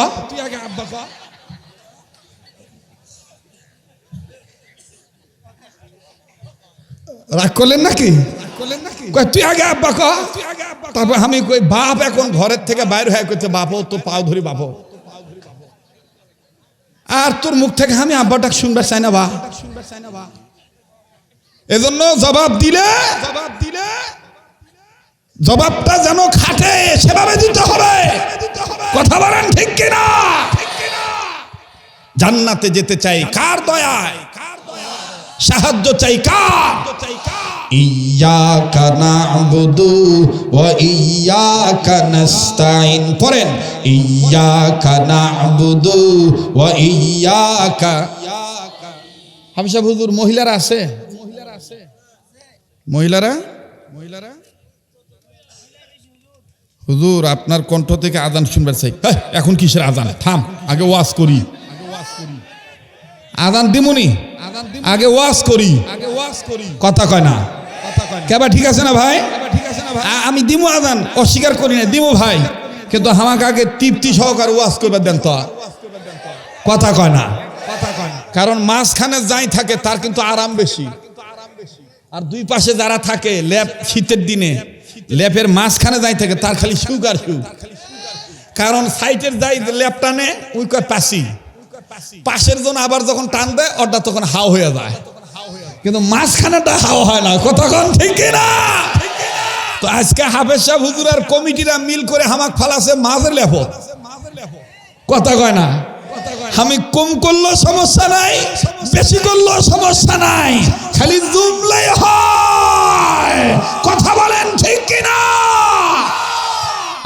রাগ করলেন নাকি? তুই আগে আব্বা ক। তারপর আমি কই, বাপ এখন ঘরের থেকে বাইরে হয়ে করছে, বাপও তো পাও ধরি, বাপও আর তোর মুখ থেকে আমি আব্বাটা শুনবার চাই না বা। এজন্য জবাব দিলে জবাবটা যেন খাটে, সেভাবে দিতে হবে। কথা বলেন ঠিক কিনা? জান্নাতে যেতে চাই কার দয়ায়, সাহায্য চাই কার? ইয়্যাকা না'বুদু ওয়া ইয়্যাকা নাস্তাইন। পড়েন, ইয়্যাকা না'বুদু ওয়া ইয়্যাকা। হাফেজ হুজুর, মহিলারা আছে? মহিলারা হুজুর আপনার কণ্ঠ থেকে আজান শুনবার চাই। এখন কিসের আজান? থাম, আগে ওয়াজ করি। আজান দিমুনি, আগে ওয়াজ করি। কথা কয় না কেবা? ঠিক আছে না ভাই? আমি দিমু আজান, অস্বীকার করি না, দিমু ভাই, কিন্তু আমাকে আগে তৃপ্তি সহকারে ওয়াজ করবার দেন তো। কথা কয় না, কারণ মাঝখানে যাই থাকে তার কিন্তু আরাম বেশি, আর দুই পাশে যারা থাকে ল্যাপ, শীতের দিনে ল্যাপের মাঝখানে যাই থাকে তার খালি সুখ আর সুখ। কারণ সাইটের যাই ল্যাপ টানে ওই কয় পাশি, পাশের জন্য আবার যখন টান দেয় ওটা তখন হাও হয়ে যায়, কিন্তু মাঝখানেটা হাও হয় না। কতক্ষণ ঠিক না? তো আজকে হাফেজ সাহেব হুজুর আর কমিটিরা মিল করে হামাক ফালাছে মাঝের লেপ। কথা কয় না? আমি কম করলেও সমস্যা নাই, বেশি করলেও সমস্যা নাই, খালি জুমলাই হয়। কথা বলেন ঠিক কিনা?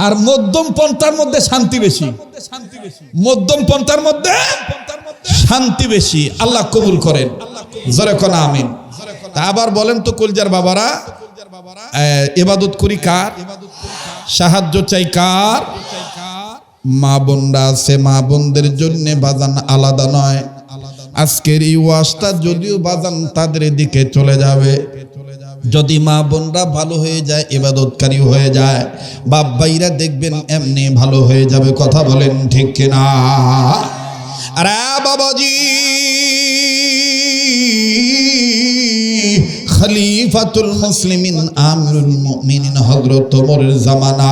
আর মধ্যম পন্থার মধ্যে শান্তি বেশি, মধ্যম পন্থার মধ্যে শান্তি বেশি। আল্লাহ কবুল করেন, জোরে কোন আমিন। তা আবার বলেন তো কলজার বাবারা, ইবাদত করি কার? সাহায্য চাই কার? মা বোনরা আছে, মা বোনদের জন্য বাজান আলাদা নয়। আজকের এই ওয়াজটা যদিও বাজান তাদের দিকে চলে যাবে, যদি মা বোনরা ভালো হয়ে যায়, ইবাদতকারী হয়ে যায়, বাপ ভাইরা দেখবেন এমনি ভালো হয়ে যাবে। কথা বলেন ঠিক কিনা? আরে বাবাজি, খলিফাতুল মুসলিমিন আমিরুল মুমিনিন হযরত ওমরের জামানা,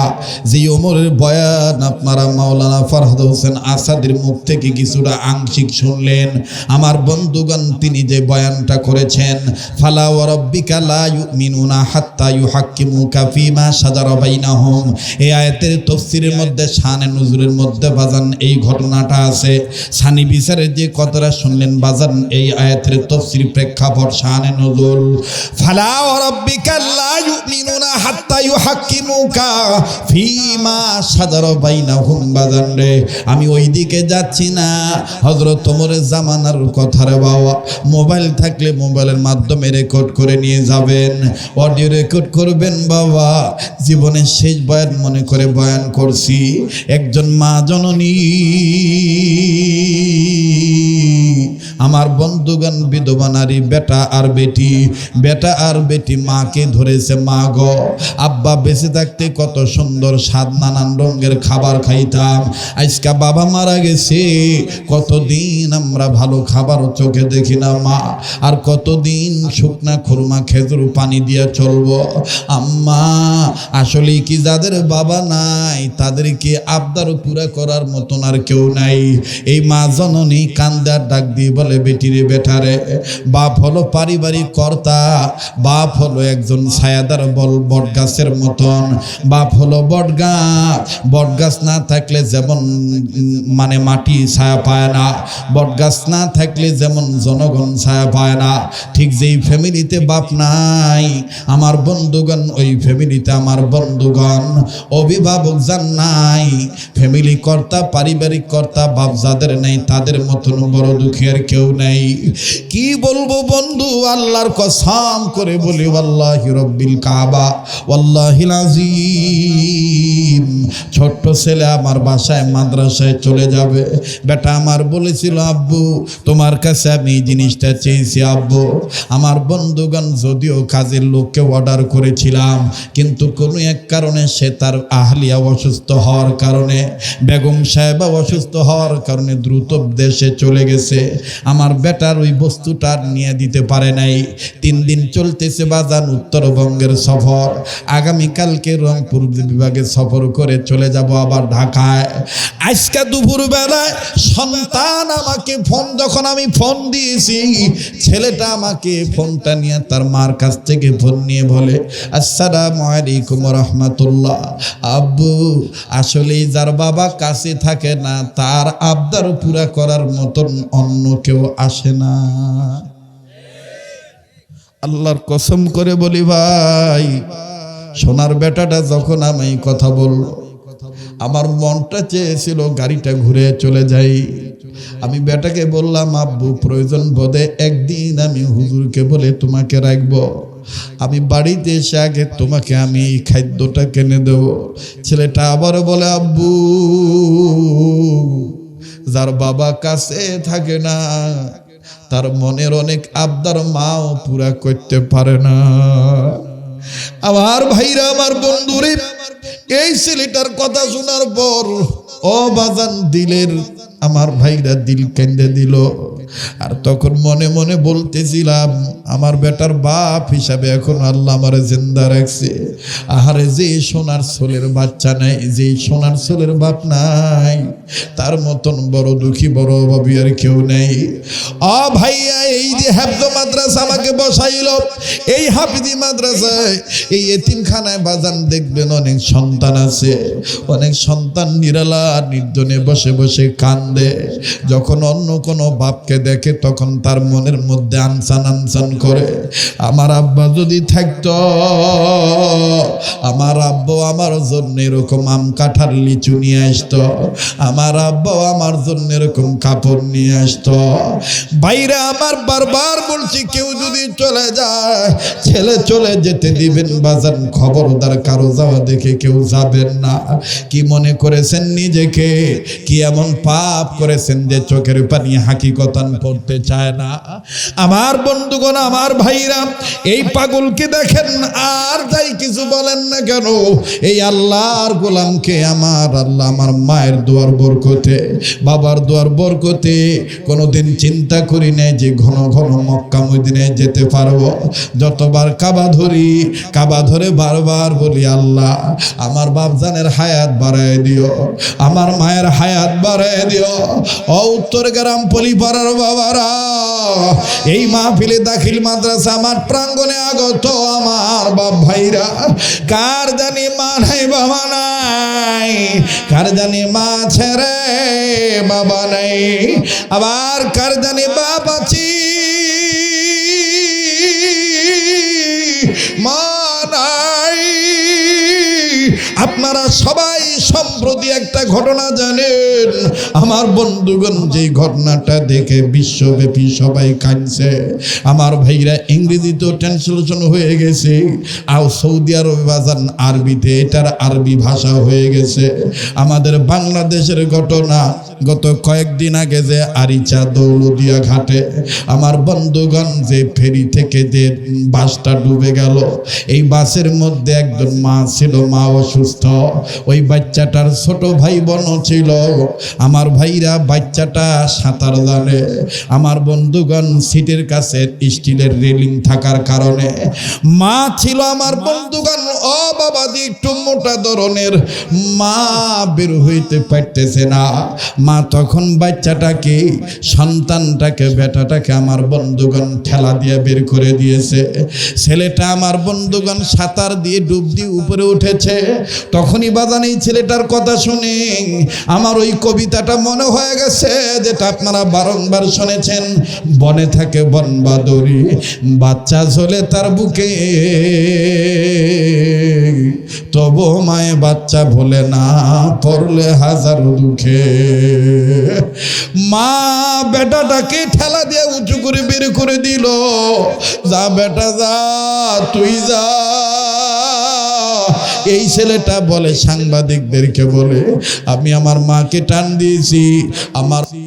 যে ওমরের বয়ান আপনারা মাওলানা ফরহাদ হোসেন আসাদের মুখ থেকে কিছুটা আংশিক শুনলেন। আমার বন্ধুগণ, তিনি যে বয়ানটা করেছেন, ফালা ওয়া রাব্বিকা লা ইউমিনুনা হাত্তা ইউহাক্কিমুকা ফীমা শাজারা বাইনাহুম, এই আয়াতের তাফসীরের মধ্যে শানে নুজুলের মধ্যে বাজান এই ঘটনাটা আছে। সানি বিচারের যে কথাটা শুনলেন বাজান, এই আয়াতের তাফসীর প্রেক্ষাপট শানে নুজুল। ফালা ওয়া রাব্বিকা লা ইউমিনুনা হাত্তা ইউহাক্কিমুকা ফীমা শাজারা বাইনাহুম বাজান রে, আমি ওই দিকে যাচ্ছি না। হযরত ওমরের জামানার কথা রে বাবা, মোবাইল থাকলে মোবাইলের মাধ্যমে রেকর্ড করে নিয়ে যাবেন, অডিও রেকর্ড করবেন বাবা। জীবনের শেষ বয়ান মনে করে বয়ান করছি। একজন মা জননী, আমার বন্ধুগণ, বিধবা নারী, বেটা আর বেটি মাকে ধরেছে, মা গো আব্বা বেঁচে থাকতে কত সুন্দর স্বাদ নানান রঙের খাবার খাইতাম, আজকে বাবা মারা গেছে, কতদিন আমরা ভালো খাবার চোখে দেখি না মা, আর কতদিন শুকনা খুরমা খেজুর পানি দিয়ে চলবো। আম্মা আসলে কি যাদের বাবা নাই তাদেরকে আবদার পুরা করার মতন আর কেউ নাই। এই মা জননী কান্দার ডাক দিয়ে বলে, বেটিরে বেটারে, বাপ হলো পারিবারিক কর্তা, বাপ হলো একজন ছায়াদার বট গাছের মতন, বাপ হলো বট গাছ না থাকলে যেমন মানে মাটি ছায়া পায় না, বট গাছ না থাকলে যেমন জনগণ ছায়া পায় না, ঠিক যেই ফ্যামিলিতে বাপ নাই আমার বন্ধুগণ, ওই ফ্যামিলিতে আমার বন্ধুগণ অভিভাবক যান নাই, ফ্যামিলি কর্তা পারিবারিক কর্তা বাপ যাদের নেই তাদের মতন বড় দুঃখী আর কেউ নাই। কি বলবো বন্ধু, আল্লাহর কসম করে বলি, ওয়াল্লাহি রব্বিল কাবা ওয়াল্লাহিল আযীম, ছোট্ট ছেলে আমার বাসায় মাদ্রাসায় চলে যাবে, বেটা আমার বলেছিল, আব্বু তোমার কাছে আমি এই জিনিসটা চেয়েছি আব্বু। আমার বন্ধুগণ, যদিও কাজের লোককে অর্ডার করেছিলাম, কিন্তু কোনো এক কারণে সে তার আহলিয়া অসুস্থ হওয়ার কারণে, বেগম সাহেবা অসুস্থ হওয়ার কারণে দ্রুত দেশে চলে গেছে। আমার বেটার ওই বস্তুটা নিয়ে দিতে পারে নাই। 3 দিন চলতেছে বাজান উত্তরবঙ্গের সফর, আগামীকালকে রংপুর বিভাগে সফর করে চলে যাব আবার ঢাকায়। আজকে দুপুর বেলায় সন্তান আমাকে যখন আমি ফোন দিয়েছি, ছেলেটা আমাকে ফোনটা নিয়ে তার মার কাছ থেকে ফোন নিয়ে বলে, আসসালামু আলাইকুম ওয়া রাহমাতুল্লাহ, আব্বু আসলে যার বাবা কাছে থাকে না তার আবদার পুরা করার মতন অন্য কেউ আসে না। আল্লাহর কসম করে বলি ভাই, সোনার বেটাটা যখন আমি কথা বলল, আমার মনটা চেয়েছিল গাড়িটা ঘুরে চলে যাই। আমি বেটাকে বললাম, আব্বু প্রয়োজন বোধে একদিন আমি হুজুরকে বলে তোমাকে রাখবো, আমি বাড়িতে এসে আগে তোমাকে আমি এই খাদ্যটা কিনে দেব। ছেলেটা আবার বলে, আব্বু যার বাবা কাছে থাকে না তার মনের অনেক আবদার মাও পুরা করতে পারে না। আমার ভাইরা, আমার বন্ধুরে, এই ছেলেটার কথা শোনার পর ও বাজান দিলের আমার ভাইরা দিল কেঁদে দিল। আর তখন মনে মনে বলতেছিলাম, আমার বেটার বাপ হিসাবে এখন আল্লাহ আমারে জিন্দা রাখছে। আহারে যে সোনার ছোলের বাচ্চা নাই, যে সোনার ছোলের বাপ নাই, তার মতন বড় দুঃখী বড় অভাবী আর কেউ নেই। ভাইয়া, এই যে হাফেজ মাদ্রাসা আমাকে বসাইল, এই হাফিজি মাদ্রাসায়, এই এতিমখানায় বাজান দেখবেন অনেক সন্তান আছে, অনেক সন্তান নিরালা নির্জনে বসে বসে কান্দে। যখন অন্য কোনো বাপকে দেখে তখন তার মনের মধ্যে আনসান করে, আমার আব্বা যদি থাকতো, আমার আব্বা আমার জন্য এরকম আম কাঁঠাল লিচু নিয়ে আসতো, আমার আব্বা আমার জন্য এরকম কাপড় নিয়ে আসতো। বাইরে আমার বারবার বলছি, কেউ যদি চলে যায়, ছেলে চলে যেতে দিবেন বাজান, খবরদার কারো যাওয়া দেখে কেউ যাবেন না। কি মনে করেছেন নিজেকে? কি এমন পাপ করেছেন যে চোখের পানি হাকিকতান পড়তে চায় না? আমার বন্ধুগণ, আমার ভাইরা, এই পাগলকে দেখেন, আর যাই কিছু বলেন না কেন, এই আল্লাহর গোলামকে আমার আল্লাহ আমার মায়ের দোয়ার বরকতে, বাবার দোয়ার বরকতে কোনোদিন চিন্তা করি নাই যে ঘন ঘন মক্কা মদিনায় যেতে পারবো। যতবার কাবা ধরে বারবার বলি, আল্লাহ আমার বাপজানের হায়াত বাড়ায় দিও, আমার মায়ের হায়াত বাড়ায় দিও। উত্তর গ্রাম পলিপাড়ার বাবারা, এই মাহফিলে দাখিল মাদ্রাসা আমার প্রাঙ্গণে আগত আমার বাপ ভাইরা, কার জানি মা নাই বাবা নাই, কার জানি মা ছেড়ে বাবা নাই, আবার কার জানি বাপ আছি মা নাই। আপনারা সবাই সম্প্রতি একটা ঘটনা জানেন, আমার বন্ধুগণ যে ঘটনাটা দেখে বিশ্বব্যাপী সবাই কাঁদছে। আমার ভাইরা ইংরেজিতেও ট্রান্সলেশন হয়ে গেছে, আর সৌদি আরবে বাজান আরবিতে এটার আরবি ভাষা হয়ে গেছে। আমাদের বাংলাদেশের ঘটনা, গত কয়েকদিন আগে যে আরিচা দৌলদিয়া ঘাটে আমার বন্ধুগণ যে ফেরি থেকে যে বাসটা ডুবে গেল, এই বাসের মধ্যে একজন মা ছিল, মা অসুস্থ, ওই বাচ্চাটার ছোট ভাই বোনও ছিল। আমার ভাইরা বাচ্চাটা সাঁতার জানে। আমার বন্ধুগণ সিটের কাছে স্টিলের রেলিং থাকার কারণে মা ছিল আমার বন্ধুগণ ও বাবাজি একটু মোটা ধরনের, মা বের হইতে পারতেছে না। মা তখন বাচ্চাটাকে, সন্তানটাকে, বেটাটাকে আমার বন্ধুগণ ঠেলা দিয়ে বের করে দিয়েছে। ছেলেটা আমার বন্ধুগণ সাঁতার দিয়ে ডুব দিয়ে উপরে উঠেছে। তখনই বাজান এই ছেলেটার কথা শুনে আমার ওই কবিতাটা মনে হয়ে গেছে, যেটা আপনারা বারংবার শুনেছেন, বনে থাকে বনবাদরি, বাচ্চা ঝোলে তার বুকে, তবু মায়ে বাচ্চা ভোলে না, পড়লে হাজার দুঃখে। মা বেটাটাকে ঠেলা দিয়ে উঁচু করে বের করে দিল, যা বেটা যা, তুই যা। এই ছেলেটা বলে, সাংবাদিকদেরকে বলে, আমি আমার মাকে টান দিয়েছি, আমার